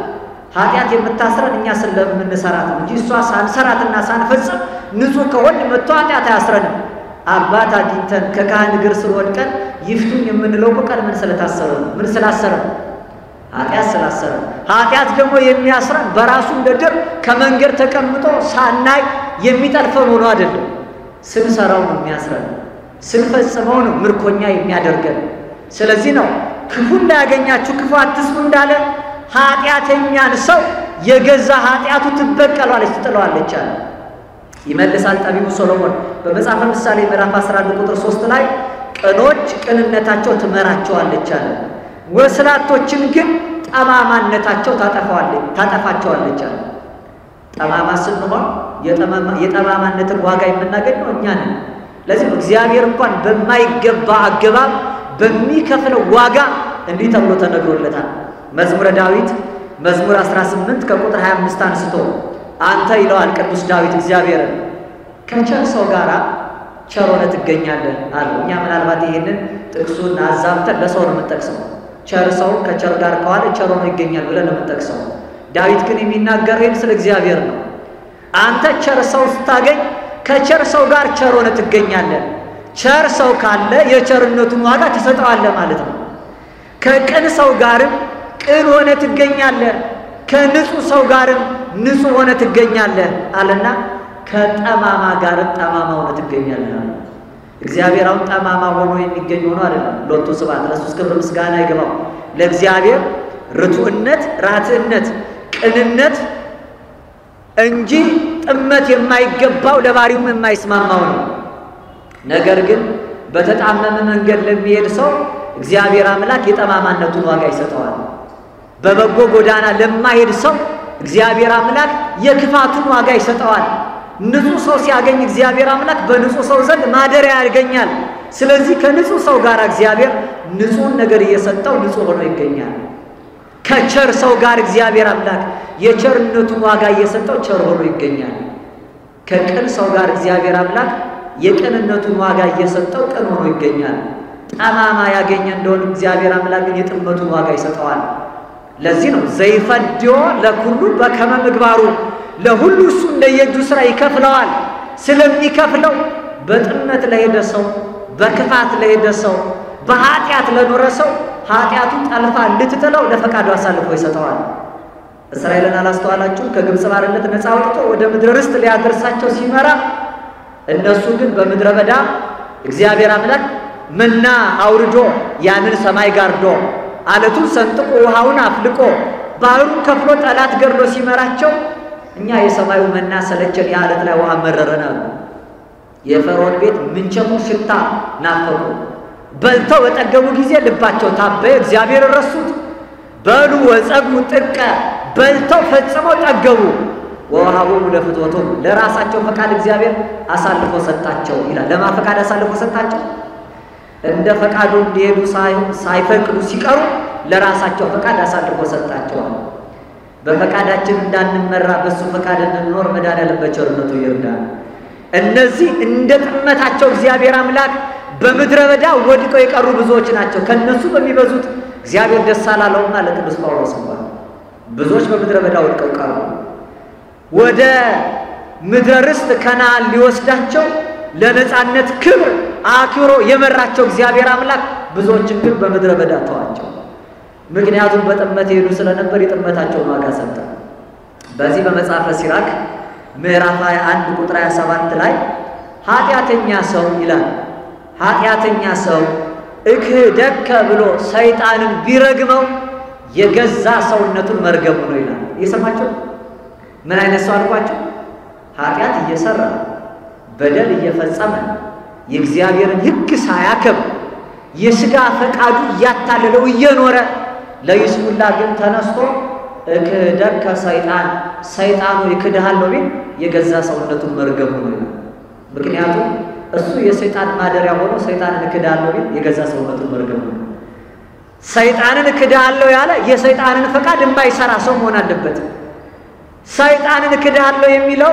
ኃጢአት የምታስረን እኛ ስለምንሰራት እንጂ እሷ ሳንሰራትና ሳንፈጽም ንጹህ ከሆን መጥቶ ኃጢአት አያስረንም። አባት አግኝተን ከካህን እግር ስር ወድቀን ይፍቱኝ የምንለው እኮ ቀድመን ስለታሰረ ነው። ምን ስላሰረ? ኃጢአት ስላሰረ። ኃጢአት ደግሞ የሚያስረን በራሱ እንደ ድር ከመንገድ ተቀምጦ ሳናይ የሚጠልፈን ሆኖ አይደለም፣ ስንሰራው ነው የሚያስረን፣ ስንፈጽመው ነው ምርኮኛ የሚያደርገን። ስለዚህ ነው ክፉ እንዳያገኛችሁ ክፉ አትስሩ እንዳለ ኃጢአተኛን ሰው የገዛ ኃጢአቱ ትበቀለዋለች፣ ትጥለዋለች አለ። ይመልሳል ጠቢቡ ሰሎሞን በመጽሐፈ ምሳሌ ምዕራፍ 11 ቁጥር 3 ላይ ቅኖች ቅንነታቸው ትመራቸዋለች አለ፣ ወስላቶችን ግን ጠማማነታቸው ታጠፋቸዋለች አለ። ጠማማ ስንሆን የጠማማነትን ዋጋ የምናገኘው እኛ ነን። ለዚህ እግዚአብሔር እንኳን በማይገባ አገባብ በሚከፍለው ዋጋ እንዲህ ተብሎ ተነግሮለታል። መዝሙረ ዳዊት መዝሙር 18 ከቁጥር 25 አንስቶ አንተ ይለዋል ቅዱስ ዳዊት እግዚአብሔርን ከቸር ሰው ጋር ቸር ሆነህ ትገኛለህ አለ። እኛ ምናልባት ይሄንን ጥቅሱን አዛብተን ለሰው ነው የምንጠቅሰው። ቸር ሰው ከቸር ጋር ከዋለ ቸር ሆኖ ይገኛል ብለን ነው የምንጠቅሰው። ዳዊት ግን የሚናገረው ስለ እግዚአብሔር ነው። አንተ ቸር ሰው ስታገኝ ከቸር ሰው ጋር ቸር ሆነ ትገኛለህ። ቸር ሰው ካለ የቸርነቱን ዋጋ ትሰጠዋለህ ማለት ነው። ከቅን ሰው ጋርም ቅን ሆነ ትገኛለህ፣ ከንጹህ ሰው ጋርም ንጹህ ሆነ ትገኛለህ አለና ከጠማማ ጋርም ጠማማ ሆነ ትገኛለህ። እግዚአብሔር አሁን ጠማማ ሆኖ የሚገኝ ሆኖ አይደለም። ሎቱ ስብሐት ለኢየሱስ ክብር ምስጋና ይገባው። ለእግዚአብሔር ርቱዕነት፣ ራትዕነት፣ ቅንነት እንጂ ጥመት የማይገባው ለባሪውም የማይስማማው ነው። ነገር ግን በተጣመመ መንገድ ለሚሄድ ሰው እግዚአብሔር አምላክ የጠማማነቱን ዋጋ ይሰጠዋል። በበጎ ጎዳና ለማይሄድ ሰው እግዚአብሔር አምላክ የክፋቱን ዋጋ ይሰጠዋል። ንጹህ ሰው ሲያገኝ እግዚአብሔር አምላክ በንጹህ ሰው ዘንድ ማደሪያ ያገኛል። ስለዚህ ከንጹህ ሰው ጋር እግዚአብሔር ንጹህን ነገር እየሰጠው ንጹህ ሆኖ ይገኛል። ከቸር ሰው ጋር እግዚአብሔር አምላክ የቸርነቱን ዋጋ እየሰጠው ቸር ሆኖ ይገኛል። ከቅን ሰው ጋር እግዚአብሔር አምላክ የቅንነቱን ዋጋ እየሰጠው ቅን ሆኖ ይገኛል። ጠማማ ያገኘ እንደሆነ እግዚአብሔር አምላክ ግን የጥመቱን ዋጋ ይሰጠዋል። ለዚህ ነው ዘይፈድዮ ለኩሉ በከመ ምግባሩ፣ ለሁሉ እሱ እንደየእጁ ሥራ ይከፍለዋል። ስለሚከፍለው በጥመት ለሄደ ሰው፣ በክፋት ለሄደ ሰው፣ በኃጢአት ለኖረ ሰው ኃጢአቱን ጠልፋ እንድትጥለው ለፈቃዱ አሳልፎ ይሰጠዋል። እስራኤልን አላስተዋላችሁ? ከግብፅ ባርነት ነፃ አውጥቶ ወደ ምድረ ርስት ሊያደርሳቸው ሲመራ እነሱ ግን በምድረ በዳ እግዚአብሔር አምላክ መና አውርዶ ያንን ሰማይ ጋርዶ አለቱን ሰንጥቆ ውሃውን አፍልቆ ባህሩን ከፍሎ ጠላት ገርዶ ሲመራቸው እኛ የሰማዩ መና ሰለቸን፣ የአለት ላይ ውሃ መረረን አሉ። የፈርዖን ቤት ምንቸቱን ሽታ ናፈቁ። በልተው በጠገቡ ጊዜ ልባቸው ታበየ፣ እግዚአብሔር ረሱት። በሉ ወጸጉ ጥቀ፣ በልተው ፈጽመው ጠገቡ። ወወሃቦሙ ለፍትወቶሙ፣ ለራሳቸው ፈቃድ እግዚአብሔር አሳልፎ ሰጣቸው ይላል። ለማ ፈቃድ አሳልፎ ሰጣቸው? እንደ ፈቃዱ እንዲሄዱ ሳይፈቅዱ ሲቀሩ ለራሳቸው ፈቃድ አሳልፎ ሰጣቸዋል። በፈቃዳችን እንዳንመራ በሱ ፈቃድ እንድንኖር መድኃኒዓለም በቸርነቱ ይርዳል። እነዚህ እንደ ጥመታቸው እግዚአብሔር አምላክ በምድረ በዳ ወድቀው የቀሩ ብዙዎች ናቸው። ከነሱ በሚበዙት እግዚአብሔር ደስ አላለውም አለ ቅዱስ ጳውሎስ። እንኳን ብዙዎች በምድረ በዳ ወድቀው ቀሩ። ወደ ምድረ ርስት ከነዓን ሊወስዳቸው ለነጻነት ክብር አክብሮ የመራቸው እግዚአብሔር አምላክ ብዙዎችን ግን በምድረ በዳ ተዋቸው። ምክንያቱም በጥመት ሄዱ ስለነበር የጥመታቸውን ዋጋ ሰጠ። በዚህ በመጽሐፈ ሲራክ ምዕራፍ 21 ቁጥር 27 ላይ ኃጢአተኛ ሰው ይላል፣ ኃጢአተኛ ሰው እክህደከ ብሎ ሰይጣንን ቢረግመው የገዛ ሰውነቱን መርገሙ ነው ይላል። እየሰማችሁ? ምን አይነት ሰው አልኳችሁ? ኃጢአት እየሰራ በደል እየፈጸመ የእግዚአብሔርን ሕግ ሳያከብር የሥጋ ፈቃዱ እያታለለው እየኖረ ለይስሙላ ግን ተነስቶ እክህደከ ሰይጣን፣ ሰይጣኑ ይክድሃለሁ ቢል የገዛ ሰውነቱን መርገሙ ነው ይላል። ምክንያቱም እሱ የሰይጣን ማደሪያ ሆኖ ሰይጣንን እክድሃለሁ ቢል የገዛ ሰውነቱን መርገሙ ነው። ሰይጣንን እክድሃለሁ ያለ የሰይጣንን ፈቃድ የማይሰራ ሰው መሆን አለበት። ሰይጣንን እክድሃለሁ የሚለው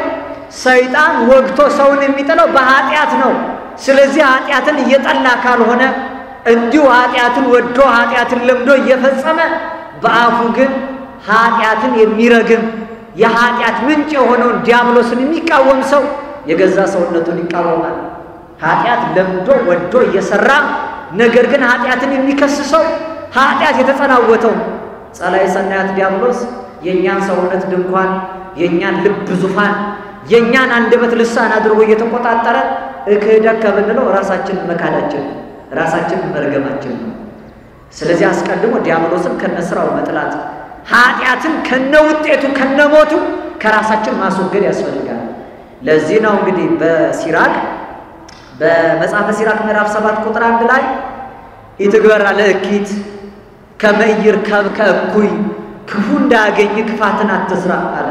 ሰይጣን ወግቶ ሰውን የሚጥለው በኃጢአት ነው። ስለዚህ ኃጢአትን እየጠላ ካልሆነ እንዲሁ ኃጢአትን ወዶ ኃጢአትን ለምዶ እየፈጸመ በአፉ ግን ኃጢአትን የሚረግም የኃጢአት ምንጭ የሆነውን ዲያብሎስን የሚቃወም ሰው የገዛ ሰውነቱን ይቃወማል። ኃጢአት ለምዶ ወዶ እየሰራ ነገር ግን ኃጢአትን የሚከስሰው ኃጢአት የተጸናወተው ጸላዔ ሰናያት ዲያብሎስ የኛን ሰውነት ድንኳን፣ የኛን ልብ ዙፋን፣ የኛን አንደበት ልሳን አድርጎ እየተቆጣጠረ እክህደከ ብንለው ራሳችንን መካዳችን፣ ራሳችንን መርገማችን ነው። ስለዚህ አስቀድሞ ዲያብሎስን ከነስራው መጥላት፣ ኃጢአትን ከነውጤቱ ከነሞቱ ከራሳችን ማስወገድ ያስፈልጋል። ለዚህ ነው እንግዲህ በሲራክ በመጽሐፈ ሲራክ ምዕራፍ 7 ቁጥር 1 ላይ ኢትግበራ ለእኪት ከመ ኢይርከብ ከእኩይ፣ ክፉ እንዳያገኝ ክፋትን አትስራ አለ።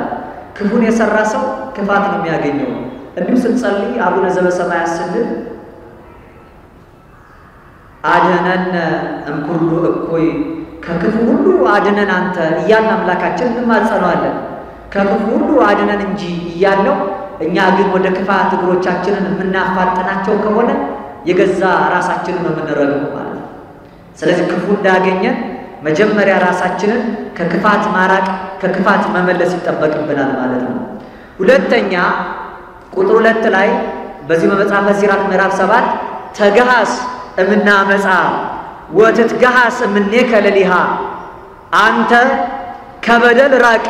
ክፉን የሰራ ሰው ክፋት ነው የሚያገኘው። እንዲሁ ስንጸልይ አቡነ ዘበሰማያት ስንል አድነን እምኩሉ እኩይ፣ ከክፉ ሁሉ አድነን አንተ እያልን አምላካችን እንማጸነዋለን። ከክፉ ሁሉ አድነን እንጂ እያለው እኛ ግን ወደ ክፋት እግሮቻችንን የምናፋጥናቸው ከሆነ የገዛ ራሳችንን ነው የምንረግመው ማለት ነው። ስለዚህ ክፉ እንዳያገኘን መጀመሪያ ራሳችንን ከክፋት ማራቅ ከክፋት መመለስ ይጠበቅብናል ማለት ነው። ሁለተኛ ቁጥር 2 ላይ በዚህ በመጽሐፈ ሲራክ ምዕራፍ 7 ተገሃስ እምናመጻ ወትትገሃስ እምኔከ ለሊሃ አንተ ከበደል ራቅ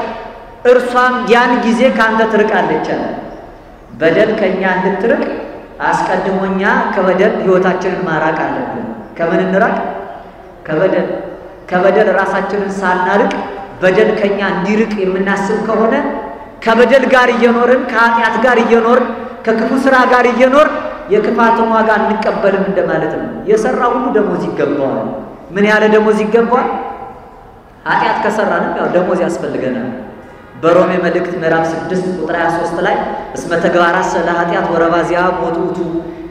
እርሷም ያን ጊዜ ካንተ ትርቃለች አለ። በደል ከኛ እንድትርቅ አስቀድሞኛ ከበደል ህይወታችንን ማራቅ አለብን። ከምን እንራቅ? ከበደል ራሳችንን ሳናርቅ በደል ከኛ እንዲርቅ የምናስብ ከሆነ ከበደል ጋር እየኖርን ከኃጢአት ጋር እየኖርን ከክፉ ስራ ጋር እየኖርን የክፋትን ዋጋ እንቀበልም እንደማለት ነው። የሰራ ሁሉ ደሞዝ ይገባዋል። ምን ያለ ደሞዝ ይገባዋል? ኃጢአት ከሰራንም ያው ደሞዝ ያስፈልገናል። በሮሜ መልእክት ምዕራፍ 6 ቁጥር 23 ላይ እስመ ተግባራት ስለ ኃጢአት ወረባዚያ ሞት ውእቱ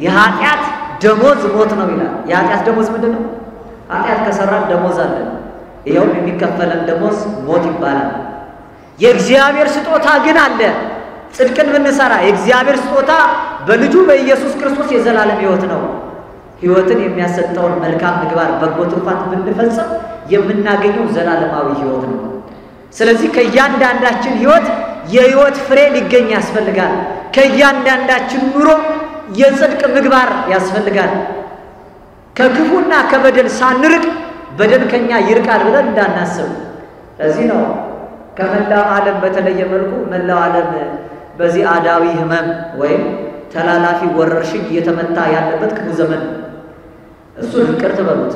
የኃጢአት ደሞዝ ሞት ነው ይላል። የኃጢአት ደሞዝ ምንድነው? ኃጢአት ከሰራን ደሞዝ አለ። ይሄው የሚከፈለን ደሞዝ ሞት ይባላል። የእግዚአብሔር ስጦታ ግን አለ። ጽድቅን ብንሰራ የእግዚአብሔር ስጦታ በልጁ በኢየሱስ ክርስቶስ የዘላለም ሕይወት ነው። ሕይወትን የሚያሰጠውን መልካም ምግባር በጎ ትሩፋት ብንፈጽም የምናገኘው ዘላለማዊ ሕይወት ነው። ስለዚህ ከእያንዳንዳችን ሕይወት የሕይወት ፍሬ ሊገኝ ያስፈልጋል። ከእያንዳንዳችን ኑሮ የጽድቅ ምግባር ያስፈልጋል። ከክፉና ከበደል ሳንርቅ በደል ከኛ ይርቃል ብለን እንዳናስብ። ለዚህ ነው ከመላው ዓለም በተለየ መልኩ መላው ዓለም በዚህ አዳዊ ህመም ወይም ተላላፊ ወረርሽኝ እየተመታ ያለበት ክፉ ዘመን እሱን እንቅርት በሉት።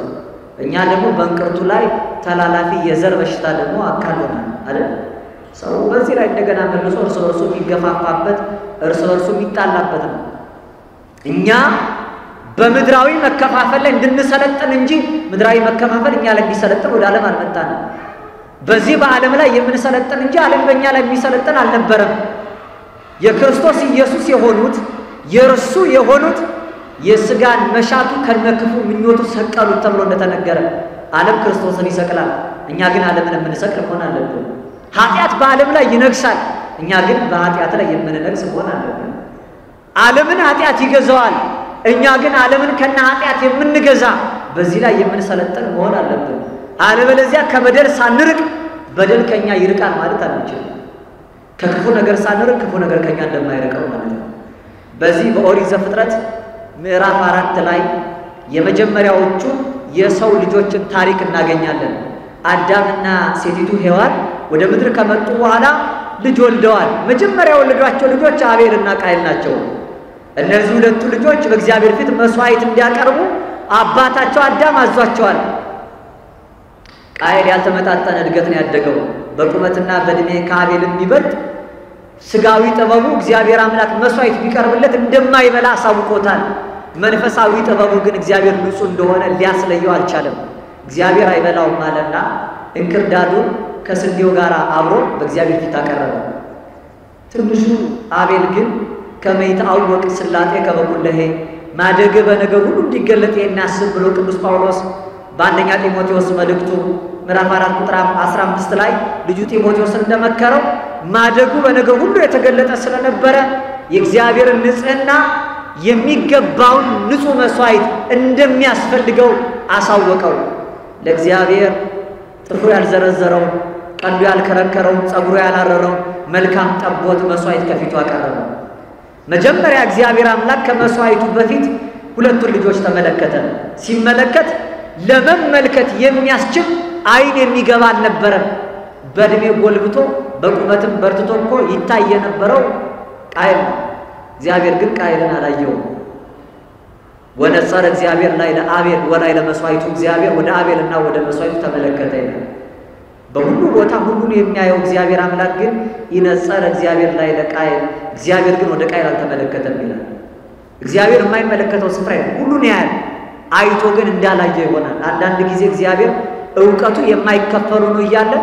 እኛ ደግሞ በእንቅርቱ ላይ ተላላፊ የዘር በሽታ ደግሞ አካሎናል አይደል? ሰው በዚህ ላይ እንደገና መልሶ እርስ በርሱ የሚገፋፋበት እርስ በርሱ የሚጣላበት ነው። እኛ በምድራዊ መከፋፈል ላይ እንድንሰለጥን እንጂ ምድራዊ መከፋፈል እኛ ላይ እንዲሰለጥን ወደ ዓለም አልመጣንም። በዚህ በዓለም ላይ የምንሰለጥን እንጂ ዓለም በእኛ ላይ የሚሰለጥን አልነበረም። የክርስቶስ ኢየሱስ የሆኑት የእርሱ የሆኑት የሥጋን መሻቱ ከነክፉ ምኞቱ ሰቀሉት ተብሎ እንደተነገረ ዓለም ክርስቶስን ይሰቅላል፣ እኛ ግን ዓለምን የምንሰቅል መሆን አለብን። ኃጢአት በዓለም ላይ ይነግሳል፣ እኛ ግን በኃጢአት ላይ የምንነግስ መሆን አለብን። ዓለምን ኃጢአት ይገዛዋል፣ እኛ ግን ዓለምን ከነ ኃጢአት የምንገዛ በዚህ ላይ የምንሰለጥን መሆን አለብን። አለበለዚያ ከበደል ሳንርቅ በደል ከኛ ይርቃል ማለት አንችልም። ከክፉ ነገር ሳንርቅ ክፉ ነገር ከኛ እንደማይርቀው ማለት ነው። በዚህ በኦሪት ዘፍጥረት ምዕራፍ 4 ላይ የመጀመሪያዎቹ የሰው ልጆችን ታሪክ እናገኛለን። አዳምና ሴቲቱ ሔዋን ወደ ምድር ከመጡ በኋላ ልጅ ወልደዋል። መጀመሪያ የወለዷቸው ልጆች አቤልና ቃየል ናቸው። እነዚህ ሁለቱ ልጆች በእግዚአብሔር ፊት መስዋዕት እንዲያቀርቡ አባታቸው አዳም አዟቸዋል። ቃየል ያልተመጣጠነ እድገትን ያደገው በቁመትና በእድሜ ከአቤል የሚበልጥ ስጋዊ ጥበቡ እግዚአብሔር አምላክ መስዋዕት ቢቀርብለት እንደማይበላ አሳውቆታል። መንፈሳዊ ጥበቡ ግን እግዚአብሔር ንጹህ እንደሆነ ሊያስለየው አልቻለም። እግዚአብሔር አይበላውም አለና እንክርዳዱን ከስንዴው ጋር አብሮ በእግዚአብሔር ፊት አቀረበ። ትንሹ አቤል ግን ከመይታወቅ ስላጤ ከበኩለሄ ማደግ በነገር ሁሉ እንዲገለጥ የሚያስብ ብሎ ቅዱስ ጳውሎስ በአንደኛ ጢሞቴዎስ መልእክቱ ምዕራፍ 4 ቁጥር 15 ላይ ልጁ ጢሞቴዎስን እንደመከረው ማደጉ በነገር ሁሉ የተገለጠ ስለነበረ የእግዚአብሔርን ንጽህና የሚገባውን ንጹህ መስዋዕት እንደሚያስፈልገው አሳወቀው። ለእግዚአብሔር ጥፍሩ ያልዘረዘረው ቀንዱ ያልከረከረው ጸጉሩ ያላረረው መልካም ጠቦት መስዋዕት ከፊቱ አቀረበ። መጀመሪያ እግዚአብሔር አምላክ ከመስዋዕቱ በፊት ሁለቱን ልጆች ተመለከተ። ሲመለከት ለመመልከት የሚያስችል አይን የሚገባ አልነበረም። በእድሜ ጎልብቶ በቁመትም በርትቶ እኮ ይታይ የነበረው ቃየል ነው። እግዚአብሔር ግን ቃየልን አላየውም። ወነጸረ እግዚአብሔር ላይ ለአቤል ወላይ ለመስዋዕቱ እግዚአብሔር ወደ አቤልና ወደ መስዋዕቱ ተመለከተ ይላል። በሁሉ ቦታ ሁሉን የሚያየው እግዚአብሔር አምላክ ግን ይነጸረ እግዚአብሔር ላይ ለቃየል እግዚአብሔር ግን ወደ ቃየል አልተመለከተም ይላል። እግዚአብሔር የማይመለከተው ስፍራ ሁሉን ያያል፣ አይቶ ግን እንዳላየ ይሆናል። አንዳንድ ጊዜ እግዚአብሔር ዕውቀቱ የማይከፈሉ ነው እያለ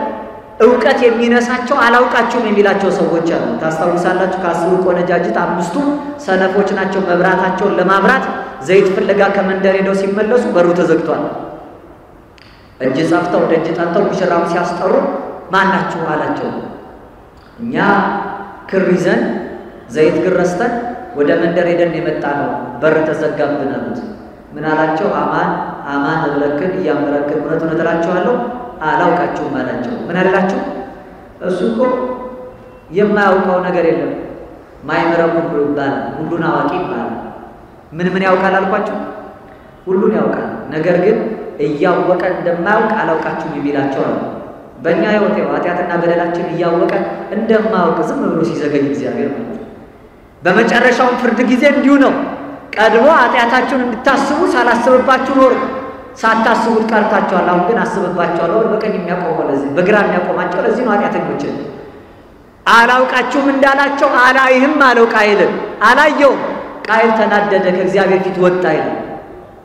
ዕውቀት የሚነሳቸው አላውቃቸውም የሚላቸው ሰዎች አሉ። ታስታውሳላችሁ? ከአስሩ ቆነጃጅት 5ቱ ሰነፎች ናቸው። መብራታቸውን ለማብራት ዘይት ፍለጋ ከመንደር ሄደው ሲመለሱ በሩ ተዘግቷል። እጅ ጸፍተው ደጅ ጠንተው ሙሽራው ሲያስጠሩ ማናችሁ አላቸው። እኛ ክር ይዘን ዘይት ግረስተን ወደ መንደር ሄደን የመጣ ነው፣ በር ተዘጋብን አሉት። ምን አላቸው? አማን አማን እብለክን እያመረክን እውነት እላችኋለሁ አላውቃችሁም አላቸው። ምን አላችሁ? እሱ እኮ የማያውቀው ነገር የለም ማይመረ ሁሉ ይባላል፣ ሁሉን አዋቂ ይባላል። ምን ያውቃል አልኳችሁ? ሁሉን ያውቃል። ነገር ግን እያወቀ እንደማያውቅ አላውቃችሁም ይላቸው አለ። በእኛ ሕይወት ኃጢአትና በደላችን እያወቀ እንደማያውቅ ዝም ብሎ ሲዘገይ እግዚአብሔር ማለት ነው። በመጨረሻው ፍርድ ጊዜ እንዲሁ ነው። ቀድሞ ኃጢአታችሁን እንድታስቡ ሳላስብባችሁ ኖር ሳታስቡት ቀርታችኋል። አሁን ግን አስብባችኋለሁ። በቀኝ የሚያቆመው ለዚህ በግራ የሚያቆማቸው ለዚህ ነው ኃጢአተኞችን። አላውቃችሁም እንዳላቸው አላይህም አለው ቃየልን። አላየውም። ቃየል ተናደደ፣ ከእግዚአብሔር ፊት ወጣ ይላል።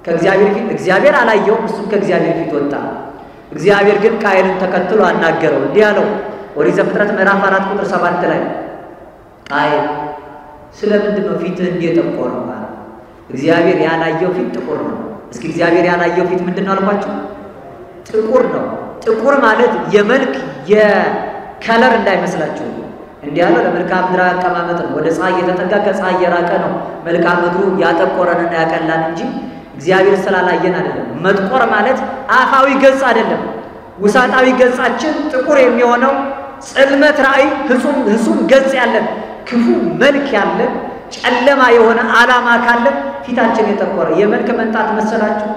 ከእግዚአብሔር ፊት እግዚአብሔር አላየውም፣ እሱም ከእግዚአብሔር ፊት ወጣ። እግዚአብሔር ግን ቃየልን ተከትሎ አናገረው። እንዲህ አለው ኦሪት ዘፍጥረት ምዕራፍ 4 ቁጥር 7 ላይ ቃየል ስለምንድን ነው ፊትህ እንዲህ የጠቆረው? እግዚአብሔር ያላየው ፊት ጥቁር ነው። እስኪ እግዚአብሔር ያላየው ፊት ምንድን ነው አልኳችሁ? ጥቁር ነው። ጥቁር ማለት የመልክ የከለር እንዳይመስላችሁ። እንዲህ ያለው ለመልክዓ ምድራዊ አቀማመጥ ነው። ወደ ፀሐይ እየተጠጋ ከፀሐይ እየራቀ ነው መልክዓ ምድሩ ያጠቆረንና ያቀላን እንጂ እግዚአብሔር ስላላየን አይደለም። መጥቆር ማለት አፋዊ ገጽ አይደለም። ውሳጣዊ ገጻችን ጥቁር የሚሆነው ጽልመት ራእይ ህሱም ገጽ ያለን ክፉ መልክ ያለን ጨለማ የሆነ ዓላማ ካለ ፊታችን የጠቆረ የመልክ መንጣት መሰላችሁ?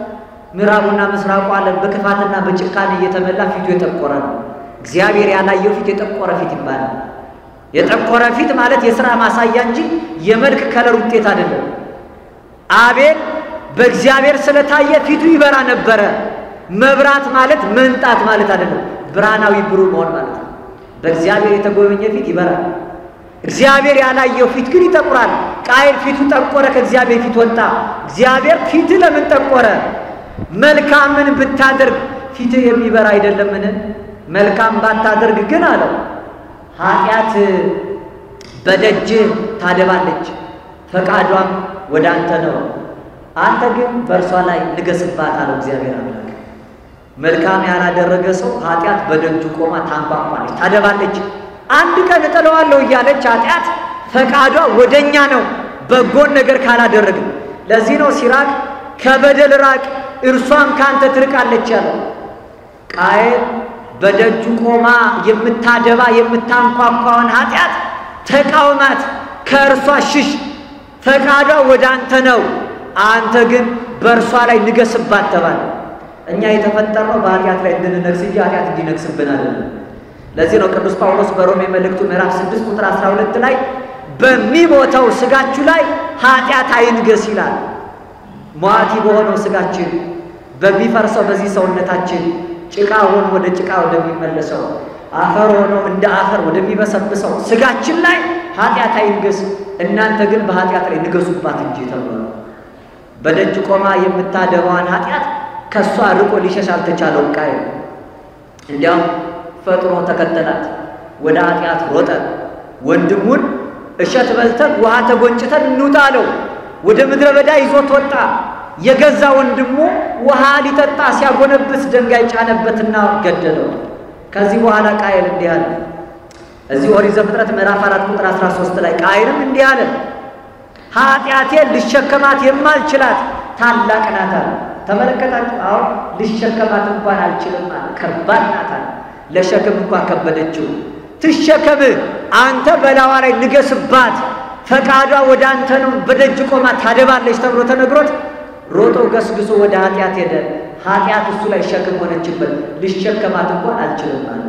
ምዕራቡና ምስራቁ ዓለም በክፋትና በጭካኔ እየተመላ ፊቱ የጠቆረ ነው። እግዚአብሔር ያላየው ፊት የጠቆረ ፊት ይባላል። የጠቆረ ፊት ማለት የሥራ ማሳያ እንጂ የመልክ ከለር ውጤት አይደለም። አቤል በእግዚአብሔር ስለታየ ፊቱ ይበራ ነበረ። መብራት ማለት መንጣት ማለት አይደለም። ብርሃናዊ ብሩህ መሆን ማለት ነው። በእግዚአብሔር የተጎበኘ ፊት ይበራል። እግዚአብሔር ያላየው ፊት ግን ይጠቁራል። ቃየል ፊቱ ጠቆረ፣ ከእግዚአብሔር ፊት ወጣ። እግዚአብሔር ፊት ለምን ጠቆረ? መልካምን ብታደርግ ፊት የሚበራ አይደለምን? መልካም ባታደርግ ግን አለው ኃጢአት በደጅ ታደባለች፣ ፈቃዷም ወደ አንተ ነው። አንተ ግን በእርሷ ላይ ንገስባት አለው እግዚአብሔር አምላክ። መልካም ያላደረገ ሰው ኃጢአት በደጁ ቆማ ታንኳኳለች፣ ታደባለች። አንድ ቀን እጥለዋለሁ እያለች ኃጢአት ፈቃዷ ወደኛ ነው፣ በጎን ነገር ካላደረግን። ለዚህ ነው ሲራክ ከበደል ራቅ እርሷም ካንተ ትርቃለች ያለው። ቃየል በደጁ ቆማ የምታደባ የምታንኳኳውን ኃጢአት ተቃውማት፣ ከእርሷ ሽሽ፣ ፈቃዷ ወደ አንተ ነው፣ አንተ ግን በእርሷ ላይ ንገስባት ተባለ። እኛ የተፈጠርነው በኃጢአት ላይ እንድንነግስ እንጂ ኃጢአት እንዲነግስብን አይደለም። ለዚህ ነው ቅዱስ ጳውሎስ በሮሜ መልእክቱ ምዕራፍ 6 ቁጥር 12 ላይ በሚሞተው ስጋችሁ ላይ ኃጢአት አይንገስ ይላል። ሟቲ በሆነው ስጋችን በሚፈርሰው በዚህ ሰውነታችን ጭቃ ሆኖ ወደ ጭቃ ወደሚመለሰው አፈር ሆኖ እንደ አፈር ወደሚበሰብሰው ስጋችን ላይ ኃጢአት አይንገስ፣ እናንተ ግን በኃጢአት ላይ ንገሱባት እንጂ ተብሏል። በደጅ ቆማ የምታደባዋን ኃጢአት ከሷ ርቆ ሊሸሽ አልተቻለውም ቃየል። እንዲያውም ፈጥኖ ተከተላት፣ ወደ ኃጢአት ሮጠ። ወንድሙን እሸት በልተን ውሃ ተጎንጭተን እንውጣ አለው። ወደ ምድረ በዳ ይዞት ወጣ። የገዛ ወንድሙ ውሃ ሊጠጣ ሲያጎነብስ ድንጋይ ጫነበትና ገደለው። ከዚህ በኋላ ቃየል እንዲህ አለ። እዚህ ኦሪት ዘፍጥረት ምዕራፍ 4 ቁጥር 13 ላይ ቃየልም እንዲህ አለ፣ ኃጢአቴን ልሸከማት የማልችላት ታላቅ ናት አለ። ተመለከታችሁ? አዎ ልሸከማት እንኳን አልችልም አለ። ከባድ ናት አለ። ለሸክም እንኳን ከበደችው። ትሸከም፣ አንተ በላዋ ላይ ንገስባት፣ ፈቃዷ ወደ አንተ ነው፣ በደጅ ቆማ ታደባለች ተብሎ ተነግሮት ሮጦ ገስግሶ ወደ ኃጢአት ሄደ። ኃጢአት እሱ ላይ ሸክም ሆነችበት። ልሸከማት እንኳን አልችልም አለ።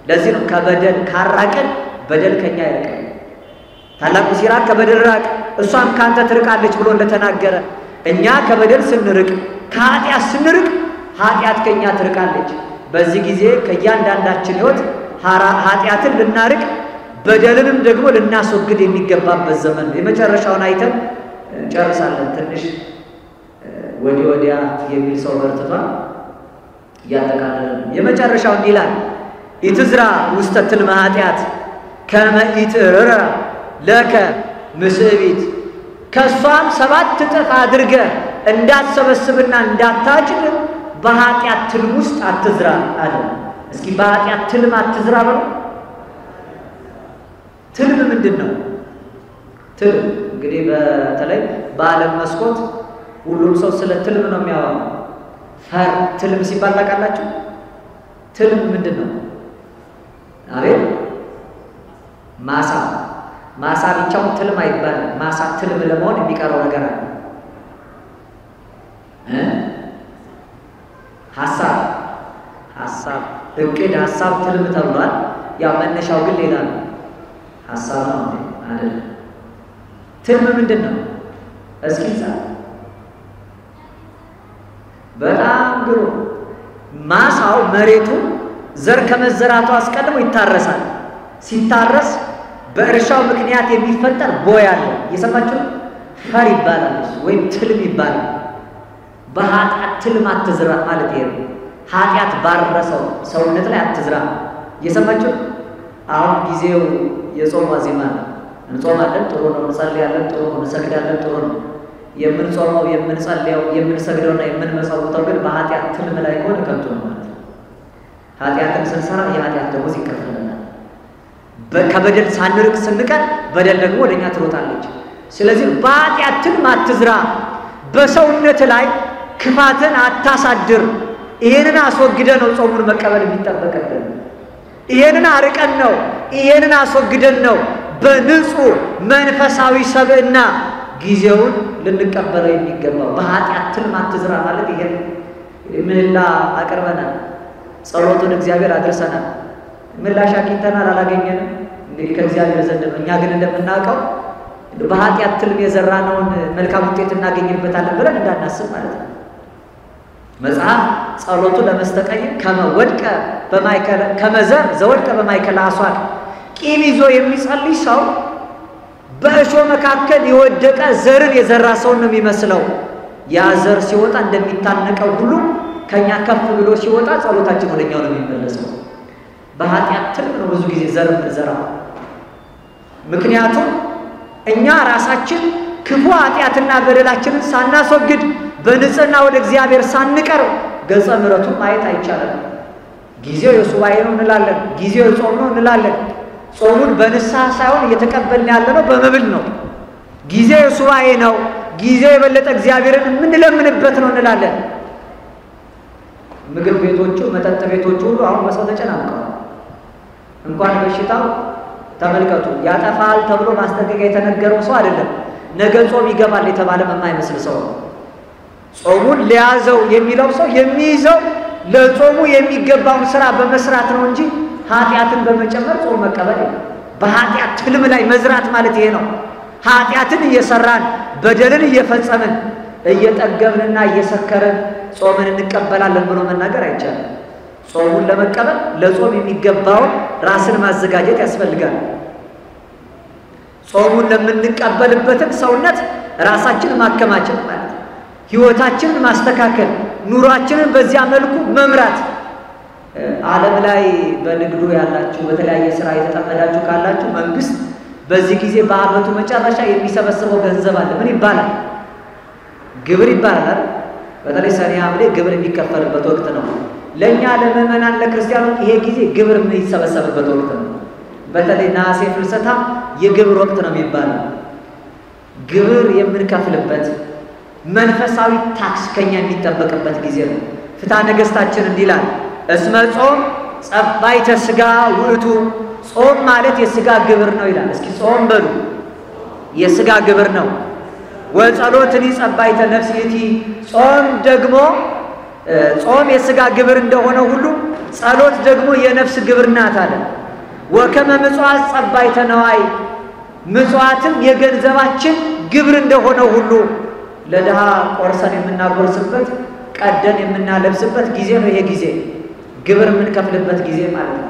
ለዚህ ነው ከበደል ካራቀን በደል ከኛ ይርቃል። ታላቁ ሲራክ ከበደል ራቅ እሷም ካንተ ትርቃለች ብሎ እንደተናገረ እኛ ከበደል ስንርቅ ከኃጢአት ስንርቅ ኃጢአት ከኛ ትርቃለች። በዚህ ጊዜ ከእያንዳንዳችን ሕይወት ኃጢአትን ልናርቅ በደልንም ደግሞ ልናስወግድ የሚገባበት ዘመን ነው። የመጨረሻውን አይተን ጨርሳለን። ትንሽ ወዲያ የሚል ሰው በርትቷል። እያጠቃለልን የመጨረሻው እንዲህ ይላል፣ ኢትዝራ ውስተ ትልመ ኃጢአት ከመ ኢትርራ ለከ ምስዕቢት። ከሷም 7 እጥፍ አድርገህ እንዳትሰበስብና እንዳታጭድ በኃጢአት ትልም ውስጥ አትዝራ አለ። እስኪ በኃጢአት ትልም አትዝራ በሉ። ትልም ምንድን ነው? ትልም እንግዲህ በተለይ በዓለም መስኮት ሁሉም ሰው ስለ ትልም ነው የሚያወራው። ፈር ትልም ሲባል ታውቃላችሁ? ትልም ምንድነው? አቤት ማሳ ብቻው ትልም አይባልም። ማሳ ትልም ለመሆን የሚቀረው ነገር አለ። ሐሳብ እቅድ ሐሳብ ትልም ተብሏል። ያው መነሻው ግን ሌላ ነው። ሐሳብ ነው አይደል? ትልም ምንድነው? እስኪ በጣም ግሩ ማሳው መሬቱ ዘር ከመዘራቱ አስቀድሞ ይታረሳል። ሲታረስ በእርሻው ምክንያት የሚፈጠር ቦይ አለ። የሰማችሁ ፈር ይባላል ወይም ትልም ይባላል። በኃጢአት ትልም አትዝራ ማለት ይሄ ነው። ኃጢአት ባረሰው ሰውነት ላይ አትዝራ። የሰማችሁ አሁን ጊዜው የጾም ዋዜማ ነው። እንጾማለን፣ ጥሩ ነው። እንጸልያለን፣ ጥሩ ነው። እንሰግዳለን፣ ጥሩ ነው። የምንጾመው የምንጸልየው የምንሰግደውና የምንመጸውተው ግን በኃጢአት ትልም ላይ ሆነ ከንቱ ነው ማለት ነው። ኃጢአትን ስንሰራ የኃጢአት ደሞዝ ይከፈለናል። ከበደል ሳንርቅ ስንቀር በደል ደግሞ ወደኛ ትሮጣለች። ስለዚህ በኃጢአት ትልም አትዝራ፣ በሰውነት ላይ ክፋትን አታሳድር። ይሄንን አስወግደን ነው ጾሙን መቀበል የሚጠበቅብን። ይሄንን አርቀን ነው፣ ይሄንን አስወግደን ነው በንጹህ መንፈሳዊ ሰብዕና ጊዜውን ልንቀበለው የሚገባው። በኃጢአት ትልም አትዝራ ማለት ይሄን ምህላ አቅርበናል። ጸሎቱን እግዚአብሔር አድርሰናል። ምላሽ አግኝተናል አላገኘንም? እንግዲህ ከእግዚአብሔር ዘንድ ነው። እኛ ግን እንደምናውቀው በኃጢአት ትልም የዘራነውን መልካም ውጤት እናገኝበታለን ብለን እንዳናስብ ማለት ነው። መጽሐፍ ጸሎቱ ለመስተቀይም ከመወድቀ በማይከለ ከመዘር ዘወድቀ በማይከለ አሷል ቂም ይዞ የሚጸልይ ሰው በእሾህ መካከል የወደቀ ዘርን የዘራ ሰው ነው የሚመስለው። ያ ዘር ሲወጣ እንደሚታነቀው ሁሉ ከኛ ከፍ ብሎ ሲወጣ ጸሎታችን ወደኛው ነው የሚመለሰው። በኃጢአት ትልም ነው ብዙ ጊዜ ዘር የምንዘራው። ምክንያቱም እኛ ራሳችን ክፉ ኃጢአትና በደላችንን ሳናስወግድ በንጽህና ወደ እግዚአብሔር ሳንቀርብ ገጸ ምሕረቱን ማየት አይቻልም። ጊዜው የሱባኤ ነው እንላለን፣ ጊዜው የጾም ነው እንላለን። ጾሙን በንስሐ ሳይሆን እየተቀበልን ያለነው በመብል ነው። ጊዜው የሱባኤ ነው፣ ጊዜው የበለጠ እግዚአብሔርን የምንለምንበት ነው እንላለን። ምግብ ቤቶቹ መጠጥ ቤቶቹ ሁሉ አሁን በሰው ተጨናንቀዋል። እንኳን በሽታው ተመልከቱ፣ ያጠፋል ተብሎ ማስጠንቀቂያ የተነገረው ሰው አይደለም፣ ነገ ጾም ይገባል የተባለ የማይመስል ሰው ነው። ጾሙን ሊያዘው የሚለው ሰው የሚይዘው ለጾሙ የሚገባውን ስራ በመስራት ነው እንጂ ኃጢአትን በመጨመር ጾም መቀበል የለም። በኃጢአት ትልም ላይ መዝራት ማለት ይሄ ነው። ኃጢአትን እየሰራን በደልን እየፈጸምን እየጠገብንና እየሰከርን ጾምን እንቀበላለን ብሎ መናገር አይቻልም። ጾሙን ለመቀበል ለጾም የሚገባውን ራስን ማዘጋጀት ያስፈልጋል። ጾሙን ለምንቀበልበትን ሰውነት ራሳችንን ማከማቸት ማለት ነው። ህይወታችንን ማስተካከል፣ ኑሯችንን በዚያ መልኩ መምራት። ዓለም ላይ በንግዱ ያላችሁ በተለያየ ስራ የተጠመዳችሁ ካላችሁ መንግስት በዚህ ጊዜ በአመቱ መጨረሻ የሚሰበስበው ገንዘብ አለ። ምን ይባላል? ግብር ይባላል። በተለይ ሰኔ ሐምሌ ግብር የሚከፈልበት ወቅት ነው። ለኛ ለምዕመናን ለክርስቲያኖች ይሄ ጊዜ ግብር የሚሰበሰብበት ወቅት ነው። በተለይ ነሐሴ ፍልሰታ የግብር ወቅት ነው የሚባለው። ግብር የምንከፍልበት መንፈሳዊ ታክስ ከኛ የሚጠበቅበት ጊዜ ነው። ፍትሐ ነገሥታችን እንዲህ ይላል፣ እስመ ጾም ጸባይተ ሥጋ ውእቱ። ጾም ማለት የሥጋ ግብር ነው ይላል። እስኪ ጾም በሉ፣ የሥጋ ግብር ነው። ወጸሎትኒ ጸባይተ ነፍስቲ። ጾም ደግሞ ጾም የሥጋ ግብር እንደሆነ ሁሉ ጸሎት ደግሞ የነፍስ ግብር ናት አለ። ወከመ ምጽዋት ጸባይተ ነዋይ። ምጽዋትም የገንዘባችን ግብር እንደሆነ ሁሉ ለድሃ ቆርሰን የምናጎርስበት ቀደን የምናለብስበት ጊዜ ነው። ይሄ ጊዜ ግብር የምንከፍልበት ጊዜ ማለት ነው።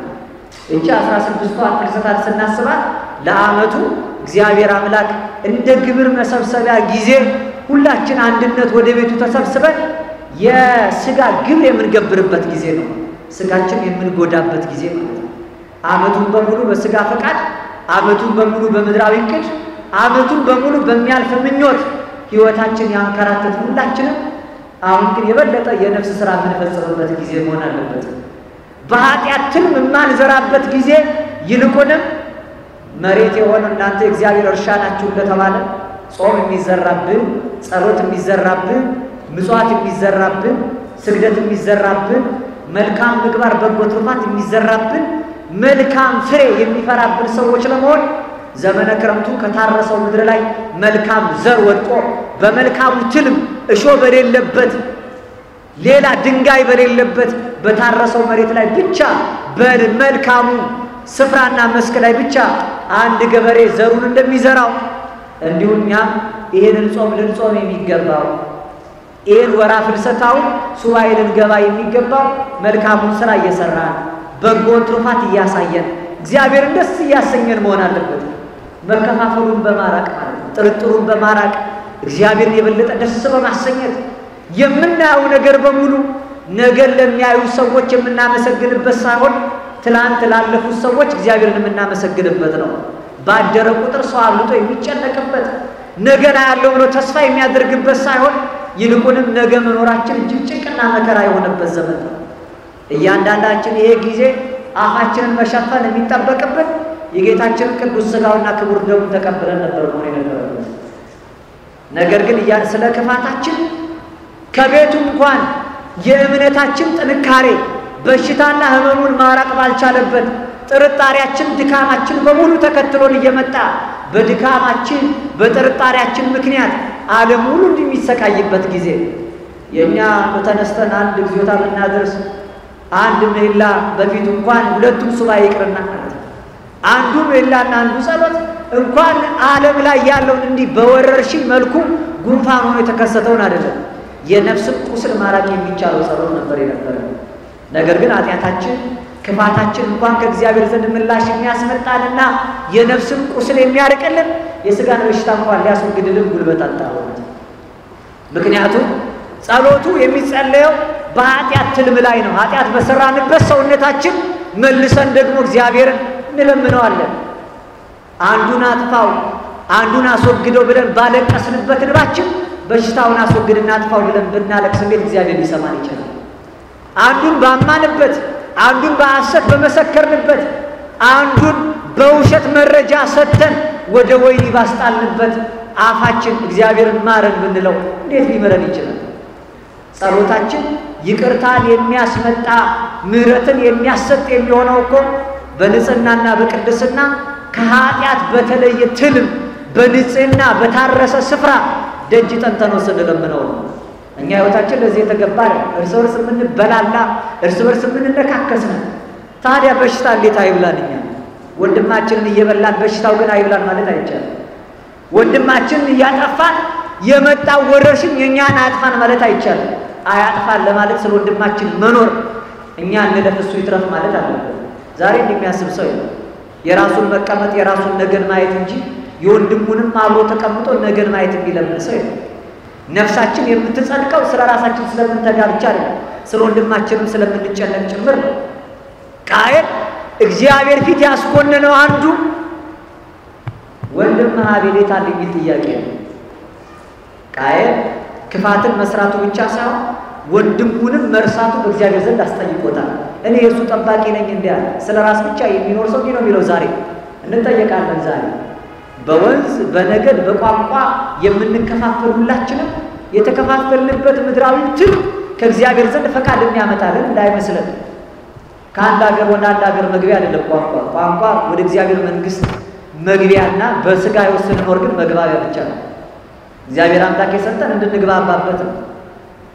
እቺ 16ቷ ፍልሰታት ስናስባት ለዓመቱ እግዚአብሔር አምላክ እንደ ግብር መሰብሰቢያ ጊዜ ሁላችን አንድነት ወደ ቤቱ ተሰብስበን የሥጋ ግብር የምንገብርበት ጊዜ ነው። ሥጋችን የምንጎዳበት ጊዜ ማለት ነው። ዓመቱን በሙሉ በሥጋ ፈቃድ፣ ዓመቱን በሙሉ በምድራዊ ዕቅድ፣ ዓመቱን በሙሉ በሚያልፍ ምኞት ሕይወታችን ያንከራተት ሁላችንም አሁን ግን የበለጠ የነፍስ ሥራ የምንፈጽምበት ጊዜ መሆን አለበት። በኃጢአት ትልም የማንዘራበት ጊዜ ይልቁንም መሬት የሆነ እናንተ እግዚአብሔር እርሻ ናችሁ እንደተባለ ጾም የሚዘራብን፣ ጸሎት የሚዘራብን፣ ምጽዋት የሚዘራብን፣ ስግደት የሚዘራብን፣ መልካም ምግባር በጎ ትሩፋት የሚዘራብን መልካም ፍሬ የሚፈራብን ሰዎች ለመሆን ዘመነ ክረምቱ ከታረሰው ምድር ላይ መልካም ዘር ወጥቶ በመልካሙ ትልም እሾ በሌለበት ሌላ ድንጋይ በሌለበት በታረሰው መሬት ላይ ብቻ በመልካሙ ስፍራና መስክ ላይ ብቻ አንድ ገበሬ ዘሩን እንደሚዘራው እንዲሁኛ ይሄንን ጾም ልንጾም የሚገባው ይሄን ወራ ፍልሰታው ሱባኤ ልንገባ የሚገባው መልካሙን ስራ እየሰራን በጎን ትሩፋት እያሳየን እግዚአብሔርን ደስ እያሰኘን መሆን አለበት። መከፋፈሉን በማራቅ ማለት ጥርጥሩን በማራቅ እግዚአብሔርን የበለጠ ደስ በማሰኘት የምናየው ነገር በሙሉ ነገን ለሚያዩ ሰዎች የምናመሰግንበት ሳይሆን ትላንት ላለፉት ሰዎች እግዚአብሔርን የምናመሰግንበት ነው። ባደረ ቁጥር ሰው አብልጦ የሚጨነቅበት ነገና ያለው ብሎ ተስፋ የሚያደርግበት ሳይሆን ይልቁንም ነገ መኖራችን እጅግ ጭንቅና መከራ የሆነበት ዘመን ነው። እያንዳንዳችን ይሄ ጊዜ አፋችንን መሸፈን የሚጠበቅብን የጌታችንን ቅዱስ ሥጋውና ክቡር ደሙን ተቀብለን ነበር ነው የነበረው። ነገር ግን ስለ ክፋታችን ከቤቱ እንኳን የእምነታችን ጥንካሬ በሽታና ህመሙን ማራቅ ባልቻለበት ጥርጣሬያችን ድካማችን በሙሉ ተከትሎን እየመጣ በድካማችን በጥርጣሬያችን ምክንያት ዓለም ሁሉ እንደሚሰቃይበት ጊዜ የኛ ተነስተን አንድ እግዚኦታ ብናደርስ አንድ ምህላ በፊቱ እንኳን ሁለቱም ሱባኤ ይቅርና አንዱ ምህላና አንዱ ጸሎት እንኳን ዓለም ላይ ያለውን እንዲህ በወረርሽኝ መልኩ ጉንፋን ሆኖ የተከሰተውን አይደለም የነፍስን ቁስል ማራቅ የሚቻለው ጸሎት ነበር የነበረው። ነገር ግን ኃጢአታችን ክፋታችን እንኳን ከእግዚአብሔር ዘንድ ምላሽ የሚያስመጣልና የነፍስን ቁስል የሚያርቅልን የሥጋን በሽታ እንኳን ሊያስወግድልን ጉልበት አጣው። ምክንያቱም ጸሎቱ የሚጸለየው በኃጢአት ትልም ላይ ነው። ኃጢአት በሰራንበት ሰውነታችን መልሰን ደግሞ እግዚአብሔርን እንለምነዋለን። አንዱን አጥፋው አንዱን አስወግደው ብለን ባለቀስንበት እንባችን በሽታውን አስወግድና አጥፋው ብለን ብናለቅስ እንዴት እግዚአብሔር ሊሰማን ይችላል? አንዱን ባማንበት አንዱን በሐሰት በመሰከርንበት አንዱን በውሸት መረጃ ሰጥተን ወደ ወይኒ ባስጣልንበት አፋችን እግዚአብሔርን ማረን ብንለው እንዴት ሊመረን ይችላል? ጸሎታችን ይቅርታን የሚያስመጣ ምሕረትን የሚያሰጥ የሚሆነው እኮ በንጽህናና በቅድስና ከኃጢአት በተለየ ትልም በንጽህና በታረሰ ስፍራ ደጅ ጠንተነው ስንለምነው ነው። እኛ ሕይወታችን ለዚህ የተገባ ነው። እርስ በርስ የምንበላላ እርስ በርስ የምንነካከስ ነው። ታዲያ በሽታ እንዴት አይብላን? እኛ ወንድማችንን እየበላን በሽታው ግን አይብላን ማለት አይቻልም። ወንድማችንን እያጠፋን የመጣው ወረርሽኝ የኛን አጥፋን ማለት አይቻልም። አያጥፋን ለማለት ስለ ወንድማችን መኖር እኛ እንለፍ እሱ ይትረፍ ማለት አለበት። ዛሬ እንደሚያስብ ሰው የራሱን መቀመጥ የራሱን ነገን ማየት እንጂ የወንድሙንም አብሮ ተቀምጦ ነገን ማየት የሚለምን ሰው የለም። ነፍሳችን የምትጸድቀው ስለ ራሳችን ስለምንተጋ ብቻ አይደለም፣ ስለ ወንድማችንም ስለምንጨነቅ ጭምር ነው። ቃየል እግዚአብሔር ፊት ያስኮነነው አንዱ ወንድም አቤል የት አለ የሚል ጥያቄ ነው። ቃየል ክፋትን መስራቱ ብቻ ሳይሆን ወንድሙንም መርሳቱ በእግዚአብሔር ዘንድ አስጠይቆታል። እኔ የእሱ ጠባቂ ነኝ እንዲህ አለ። ስለ ራስ ብቻ የሚኖር ሰው ነው የሚለው ዛሬ እንጠየቃለን። ዛሬ በወንዝ በነገድ በቋንቋ የምንከፋፈል ሁላችንም የተከፋፈልንበት ምድራዊ ትል ከእግዚአብሔር ዘንድ ፈቃድ የሚያመጣልን እንዳይመስለን። ከአንድ ሀገር ወደ አንድ ሀገር መግቢያ አይደለም ቋንቋ ወደ እግዚአብሔር መንግስት መግቢያና በስጋ የወሰንኖር ግን መግባቢያ ብቻ ነው። እግዚአብሔር አምላክ የሰጠን እንድንግባባበት ነው።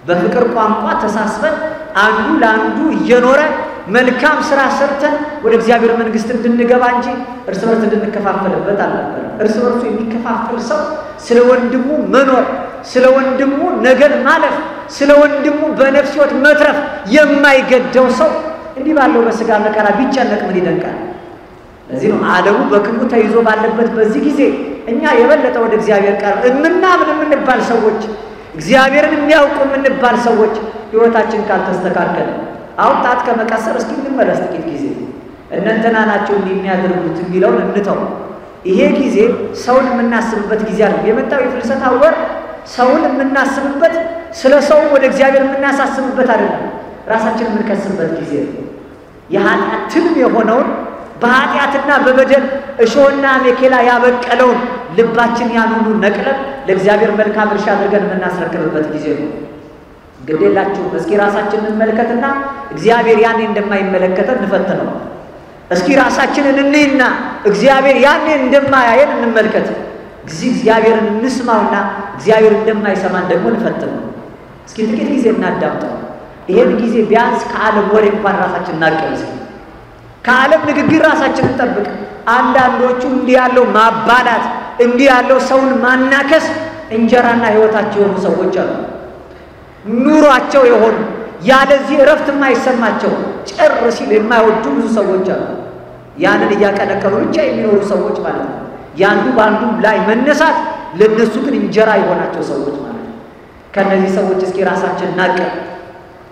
በፍቅር ቋንቋ ተሳስበን አንዱ ለአንዱ እየኖረ መልካም ስራ ሰርተን ወደ እግዚአብሔር መንግስት እንድንገባ እንጂ እርስ በርስ እንድንከፋፈልበት አልነበረም። እርስ በርሱ የሚከፋፈል ሰው ስለ ወንድሙ መኖር፣ ስለ ወንድሙ ነገር ማለፍ፣ ስለ ወንድሙ በነፍስ ሕይወት መትረፍ የማይገደው ሰው እንዲህ ባለው በስጋ መከራ ቢጨነቅ ምን ይደንቃል? ለዚህ ነው ዓለሙ በክፉ ተይዞ ባለበት በዚህ ጊዜ እኛ የበለጠ ወደ እግዚአብሔር ቀር የምናምን የምንባል ሰዎች እግዚአብሔርን የሚያውቁ የምንባል ሰዎች ሕይወታችን ካልተስተካከለ አሁን ጣት ከመቀሰር እስኪ እንመለስ ጥቂት ጊዜ እነንተና ናቸው እንደሚያደርጉት የሚለውን እንተው። ይሄ ጊዜ ሰውን የምናስብበት ጊዜ አይደለም። የመጣው የፍልሰታ ወር ሰውን የምናስብበት ስለ ሰው ወደ እግዚአብሔር የምናሳስብበት አይደለም። ራሳችንን የምንከስበት ጊዜ ነው። የኃጢአት ትልም የሆነውን በኃጢአትና በበደል እሾህና አሜኬላ ያበቀለውን ልባችን ያን ሁሉ ነቅለን ለእግዚአብሔር መልካም እርሻ አድርገን የምናስረክብበት ጊዜ ነው። ግዴላችሁ እስኪ ራሳችንን እንመልከትና እግዚአብሔር ያኔ እንደማይመለከተን እንፈትነው። እስኪ ራሳችንን እንይና እግዚአብሔር ያኔ እንደማያየን እንመልከት። እግዚአብሔርን እንስማውና እግዚአብሔር እንደማይሰማን ደግሞ እንፈትነው። እስኪ ጥቂት ጊዜ እናዳምጠው። ይሄን ጊዜ ቢያንስ ከዓለም ወሬ እንኳን ራሳችንን እናቀምስ። ከዓለም ንግግር ራሳችንን እንጠብቅ። አንዳንዶቹ እንዲህ ያለው ማባላት እንዲህ ያለው ሰውን ማናከስ እንጀራና ህይወታቸው የሆኑ ሰዎች አሉ። ኑሯቸው የሆኑ ያለዚህ እረፍት የማይሰማቸው ጭር ሲል የማይወዱ ብዙ ሰዎች አሉ። ያንን እያቀነቀሉ ብቻ የሚኖሩ ሰዎች ማለት ነው። ያንዱ ባንዱ ላይ መነሳት ለነሱ ግን እንጀራ የሆናቸው ሰዎች ማለት ነው። ከነዚህ ሰዎች እስኪ ራሳችንን እናቀም።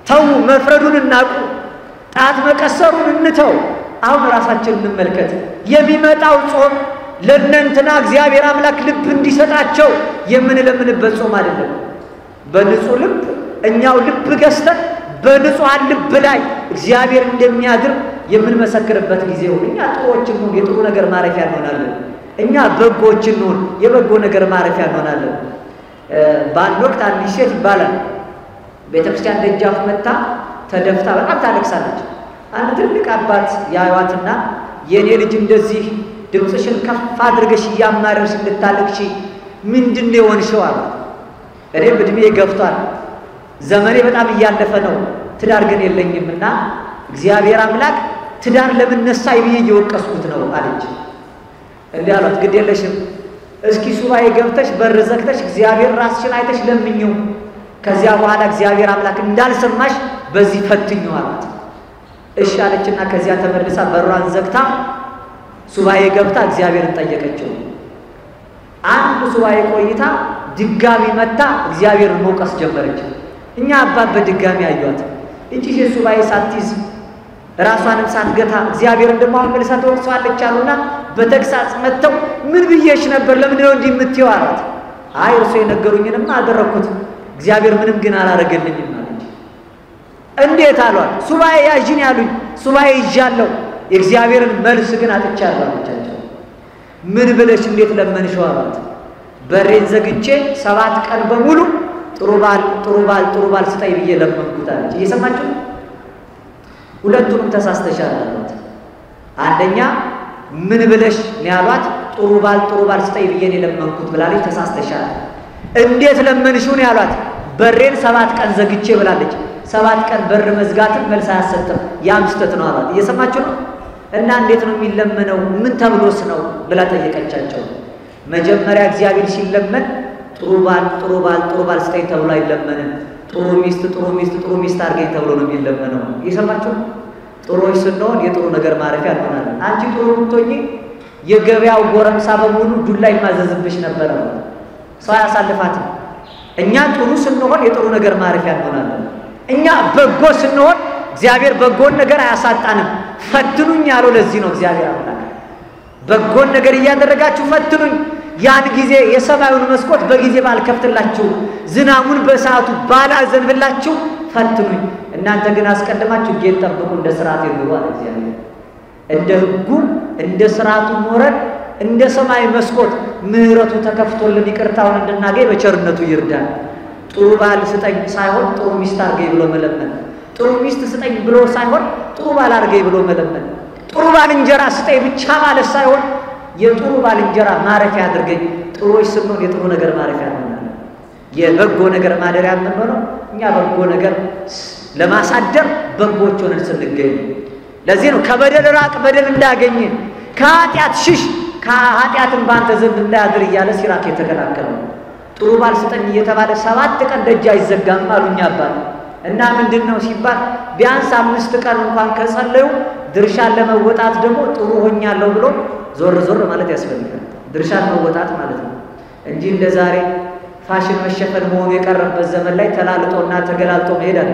ተው መፍረዱን እናቁ። ጣት መቀሰሩን እንተው። አሁን ራሳችንን እንመልከት። የሚመጣው ጾም ለእነንትና እግዚአብሔር አምላክ ልብ እንዲሰጣቸው የምንለምንበት ጾም አይደለም። በንጹህ ልብ እኛው ልብ ገዝተን በንጹህ ልብ ላይ እግዚአብሔር እንደሚያድር የምንመሰክርበት ጊዜ ነው። እኛ ጥሩዎች ነው የጥሩ ነገር ማረፊያ እንሆናለን። እኛ በጎዎች ነው የበጎ ነገር ማረፊያ እንሆናለን። በአንድ ወቅት አንዲት ሴት ይባላል ቤተክርስቲያን ደጃፍ መጣ ተደፍታ በጣም ታለቅሳለች። አንድ ትልቅ አባት ያዩዋትና የኔ ልጅ እንደዚህ ድምጽሽን ከፍ አድርገሽ ያማረርሽ እንድታለቅሺ ምንድነው የሆንሽው አላት። እኔ በእድሜ ገፍቷል፣ ዘመኔ በጣም እያለፈ ነው፣ ትዳር ግን የለኝምና እግዚአብሔር አምላክ ትዳር ለምን ነሳይ ብዬ እየወቀስኩት ነው አለች። እንዲህ አሏት፣ ግድ የለሽም እስኪ ሱባኤ ገብተሽ በር ዘግተሽ እግዚአብሔር ራስሽን አይተሽ ለምኚው፣ ከዚያ በኋላ እግዚአብሔር አምላክ እንዳልሰማሽ በዚህ ፈትኚው አላት። እሺ አለችና ከዚያ ተመልሳ በሯን ዘግታ ሱባኤ ገብታ እግዚአብሔርን ጠየቀችው። አንድ ሱባኤ ቆይታ ድጋሚ መጣ እግዚአብሔርን መውቀስ ጀመረች። እኛ አባት በድጋሚ አዩት። እቺ ሱባኤ ሳትይዝ ራሷንም ሳትገታ እግዚአብሔርን ደግሞ አሁን መልሳ ተወቅሷለች አሉና በተግሳጽ መተው ምን ብዬሽ ነበር ለምን ነው እንዲህ የምትይው አላት። አይ እርሱ የነገሩኝንም አደረኩት እግዚአብሔር ምንም ግን አላረገልኝም አለች። እንዴት አሏት። ሱባኤ ያዥን ያሉኝ ሱባኤ ይዣለሁ የእግዚአብሔርን መልስ ግን አጥቻለሁ አለቻቸው። ምን ብለሽ እንዴት ለመንሽው አሏት። በሬን ዘግቼ 7 ቀን በሙሉ ጥሩ ባል ስጠይ ብዬ ለመንኩት አለች። እየሰማችሁ ሁለቱንም ተሳስተሻል አሏት። አንደኛ ምን ብለሽ ነው ያሏት። ጥሩ ባል ስጠይ ብዬ ለመንኩት ብላለች። ተሳስተሻል። እንዴት ለመንሽው ነው ያሏት። በሬን 7 ቀን ዘግቼ ብላለች። 7 ቀን በር መዝጋትን መልስ አያሰጥም፣ ያም ስተት ነው አሏት። እየሰማችሁ ነው። እና እንዴት ነው የሚለመነው ምን ተብሎስ ነው ብላ ጠየቀቻቸው። መጀመሪያ እግዚአብሔር ሲለመን ጥሩ ባል ስጠኝ ተብሎ አይለመንም። ጥሩ ሚስት አድርገኝ ተብሎ ነው የሚለመነው። እየሰማችሁ ጥሩዎች ስንሆን የጥሩ ነገር ማረፊያ እንሆናለን። አንቺ ጥሩ ብትሆኚ የገበያው ጎረምሳ በሙሉ ዱላ ይማዘዝብሽ ነበር፣ ሰው ያሳልፋትም። እኛ ጥሩ ስንሆን የጥሩ ነገር ማረፊያ እንሆናለን። እኛ በጎ ስንሆን እግዚአብሔር በጎን ነገር አያሳጣንም። ፈትኑኝ ያለው ለዚህ ነው እግዚአብሔር አምላክ። በጎን ነገር እያደረጋችሁ ፈትኑኝ፣ ያን ጊዜ የሰማዩን መስኮት በጊዜ ባልከፍትላችሁ፣ ዝናሙን በሰዓቱ ባላዘንብላችሁ ፈትኑኝ። እናንተ ግን አስቀድማችሁ ጌጥ ጠብቁ፣ እንደ ሥርዓቴ ኑሩ አለ እግዚአብሔር። እንደ ሕጉ እንደ ሥርዓቱ ኖረን እንደ ሰማይ መስኮት ምሕረቱ ተከፍቶልን ይቅርታውን እንድናገኝ በቸርነቱ ይርዳል። ጥሩ ባል ስጠኝ ሳይሆን ጥሩ ሚስት አድርገኝ ብሎ መለመን፣ ጥሩ ሚስት ስጠኝ ብሎ ሳይሆን ጥሩ ባል አድርገኝ ብሎ መለመን፣ ጥሩ ባል እንጀራ ስጠኝ ብቻ ማለት ሳይሆን የጥሩ ባል እንጀራ ማረፊያ አድርገኝ። ጥሩዎች ስንሆን የጥሩ ነገር ማረፊያ እንሆናለን። የበጎ ነገር ማደሪያ የምንሆነው እኛ በጎ ነገር ለማሳደር በጎች ሆነን ስንገኝ። ለዚህ ነው ከበደል ራቅ በደል እንዳያገኝ፣ ከኃጢአት ሽሽ ከኃጢአትን ባንተ ዘንድ እንዳያድር እያለ ሲራክ የተከላከለው። ጥሩ ባል ስጠኝ እየተባለ 7 ቀን ደጅ አይዘጋም አሉኛ አባት። እና ምንድነው ሲባል ቢያንስ 5 ቀን እንኳን ከጸለዩ ድርሻን ለመወጣት ደግሞ ጥሩ ሆኛለሁ ብሎ ዞር ማለት ያስፈልጋል። ድርሻን መወጣት ማለት ነው እንጂ እንደ ዛሬ ፋሽን መሸፈን መሆኑ የቀረበት ዘመን ላይ ተላልጦና ተገላልጦ መሄድ አለ።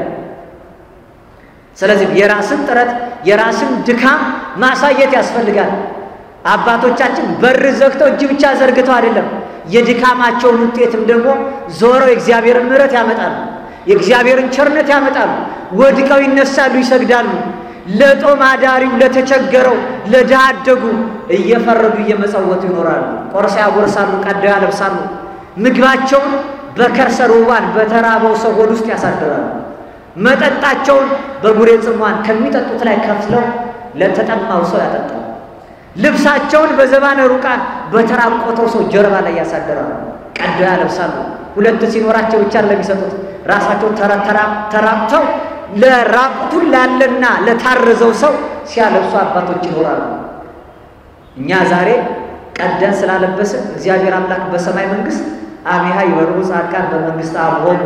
ስለዚህ የራስን ጥረት የራስን ድካም ማሳየት ያስፈልጋል። አባቶቻችን በር ዘግተው እጅ ብቻ ዘርግተው አይደለም፣ የድካማቸውን ውጤትም ደግሞ ዞረው የእግዚአብሔርን ምሕረት ያመጣሉ፣ የእግዚአብሔርን ቸርነት ያመጣሉ። ወድቀው ይነሳሉ፣ ይሰግዳሉ። ለጦም አዳሪው ለተቸገረው ለድሃ አደጉ እየፈረዱ እየመጸወቱ ይኖራሉ። ቆርሳ ያጎርሳሉ፣ ቀደው ያለብሳሉ። ምግባቸውን በከርሰ ርሑባን በተራበው ሰው ሆድ ውስጥ ያሳድራሉ። መጠጣቸውን በጉሬ ጽሟን ከሚጠጡት ላይ ከፍለው ለተጠማው ሰው ያጠጣሉ። ልብሳቸውን በዘባነ ሩቃን በተራቆተው ሰው ጀርባ ላይ ያሳድራሉ። ቀደው ያለብሳሉ። ሁለት ሲኖራቸው ብቻ ለሚሰጡት ራሳቸውን ተራቅተው ለራቁቱን ላለና ለታረዘው ሰው ሲያለብሱ አባቶች ይኖራሉ። እኛ ዛሬ ቀደን ስላለበስን እግዚአብሔር አምላክ በሰማይ መንግስት አሚሃ ይበሩ ጻድቃን በመንግስት አብሆኑ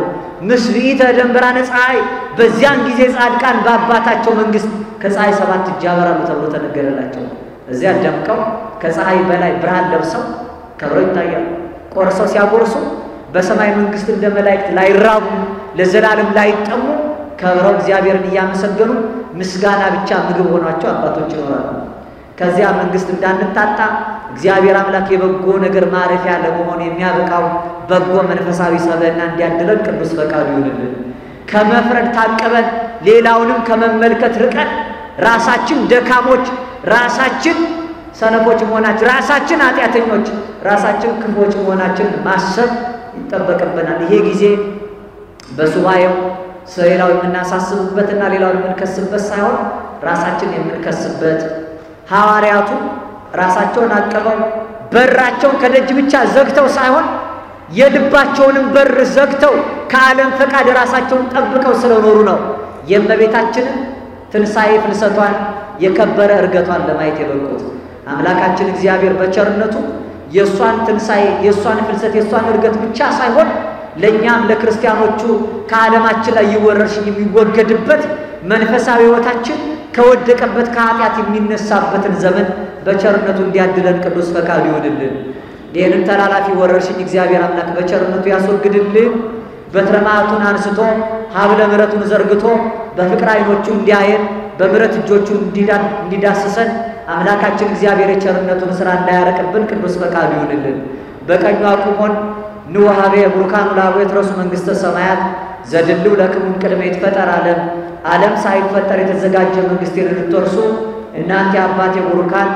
ምስቢተ ደንበራነ ፀሐይ በዚያን ጊዜ ጻድቃን በአባታቸው መንግስት ከፀሐይ 7 እጅ ያበራሉ ተብሎ ተነገረላቸው። እዚያ ደምቀው ከፀሐይ በላይ ብርሃን ለብሰው ከብረው ይታያሉ። ቆርሰው ሲያጎርሱ በሰማይ መንግስት እንደ መላእክት ላይራቡ ለዘላለም ላይጠሙ ከብረው እግዚአብሔርን እያመሰገኑ ምስጋና ብቻ ምግብ ሆኗቸው አባቶች ይኖራሉ። ከዚያ መንግስት እንዳንታጣ እግዚአብሔር አምላክ የበጎ ነገር ማረፊያ ለመሆን የሚያበቃው በጎ መንፈሳዊ ሰበና እንዲያድለን ቅዱስ ፈቃዱ ይሁንልን። ከመፍረድ ታቀበን ሌላውንም ከመመልከት ርቀን ራሳችን ደካሞች ራሳችን ሰነፎች መሆናችን ራሳችን ኃጢአተኞች ራሳችን ክፎች መሆናችን ማሰብ ይጠበቅብናል። ይሄ ጊዜ በሱባኤው ሌላው የምናሳስብበትና ሌላው የምንከስበት ሳይሆን ራሳችን የምንከስበት ሐዋርያቱ ራሳቸውን አቀበው በራቸውን ከደጅ ብቻ ዘግተው ሳይሆን የልባቸውንም በር ዘግተው ከዓለም ፈቃድ ራሳቸውን ጠብቀው ስለኖሩ ነው የእመቤታችንን ትንሣኤ ፍልሰቷን የከበረ እርገቷን ለማየት የበቁት። አምላካችን እግዚአብሔር በቸርነቱ የሷን ትንሣኤ የሷን ፍልሰት የሷን እርገት ብቻ ሳይሆን ለኛም ለክርስቲያኖቹ ከዓለማችን ላይ ይወረርሽኝ የሚወገድበት መንፈሳዊ ሕይወታችን ከወደቀበት ከኃጢአት የሚነሳበትን ዘመን በቸርነቱ እንዲያድለን ቅዱስ ፈቃዱ ይሁንልን። ይህንን ተላላፊ ወረርሽኝ እግዚአብሔር አምላክ በቸርነቱ ያስወግድልን። በትረ መዓቱን አንስቶ ሀብለ ምሕረቱን ዘርግቶ በፍቅር ዓይኖቹ እንዲያየን በምሕረት እጆቹ እንዲዳስሰን አምላካችን እግዚአብሔር የቸርነቱን ሥራ እንዳያረቅብን ቅዱስ ፈቃዱ ይሁንልን። በቀኙ አቁሞን ንወሃቤ ቡሩካኑ ላቡ የትረሱ መንግሥተ ሰማያት ዘድልው ለክሙ ቅድመ ይትፈጠር ዓለም ሳይፈጠር የተዘጋጀ መንግሥቴን እንድትወርሱ እናንተ አባቴ ቡሩካን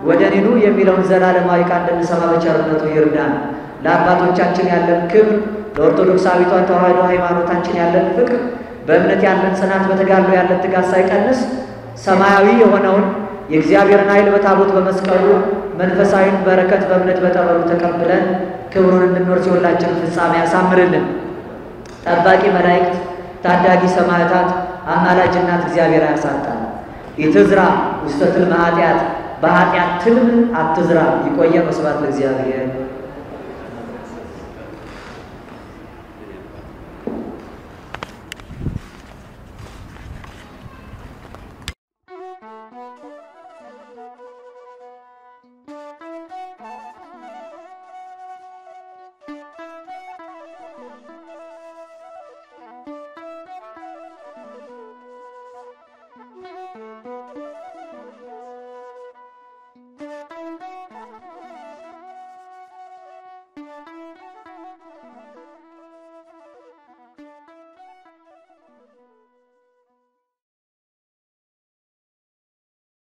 ወደ እኔ ኑ የሚለውን ዘላለማዊ ቃል እንድንሰማ በቸርነቱ ይርዳን። ለአባቶቻችን ያለን ክብር፣ ለኦርቶዶክሳዊቷ ተዋሕዶ ሃይማኖታችን ያለን ፍቅር፣ በእምነት ያለን ጽናት፣ በተጋድሎ ያለን ትጋት ሳይቀንስ ሰማያዊ የሆነውን የእግዚአብሔርን ኃይል በታቦት በመስቀሉ መንፈሳዊን በረከት በእምነት በጠበሉ ተቀብለን ክብሩን እንድንወርስ የሁላችን ፍጻሜ ያሳምርልን። ጠባቂ መላእክት፣ ታዳጊ ሰማዕታት፣ አማላጅ እናት እግዚአብሔር ያሳጣን። ኢትዝራ ውስተ ትልመ ኃጢአት በኃጢአት ትልም አትዝራ። ይቆየን። ወስብሐት ለእግዚአብሔር።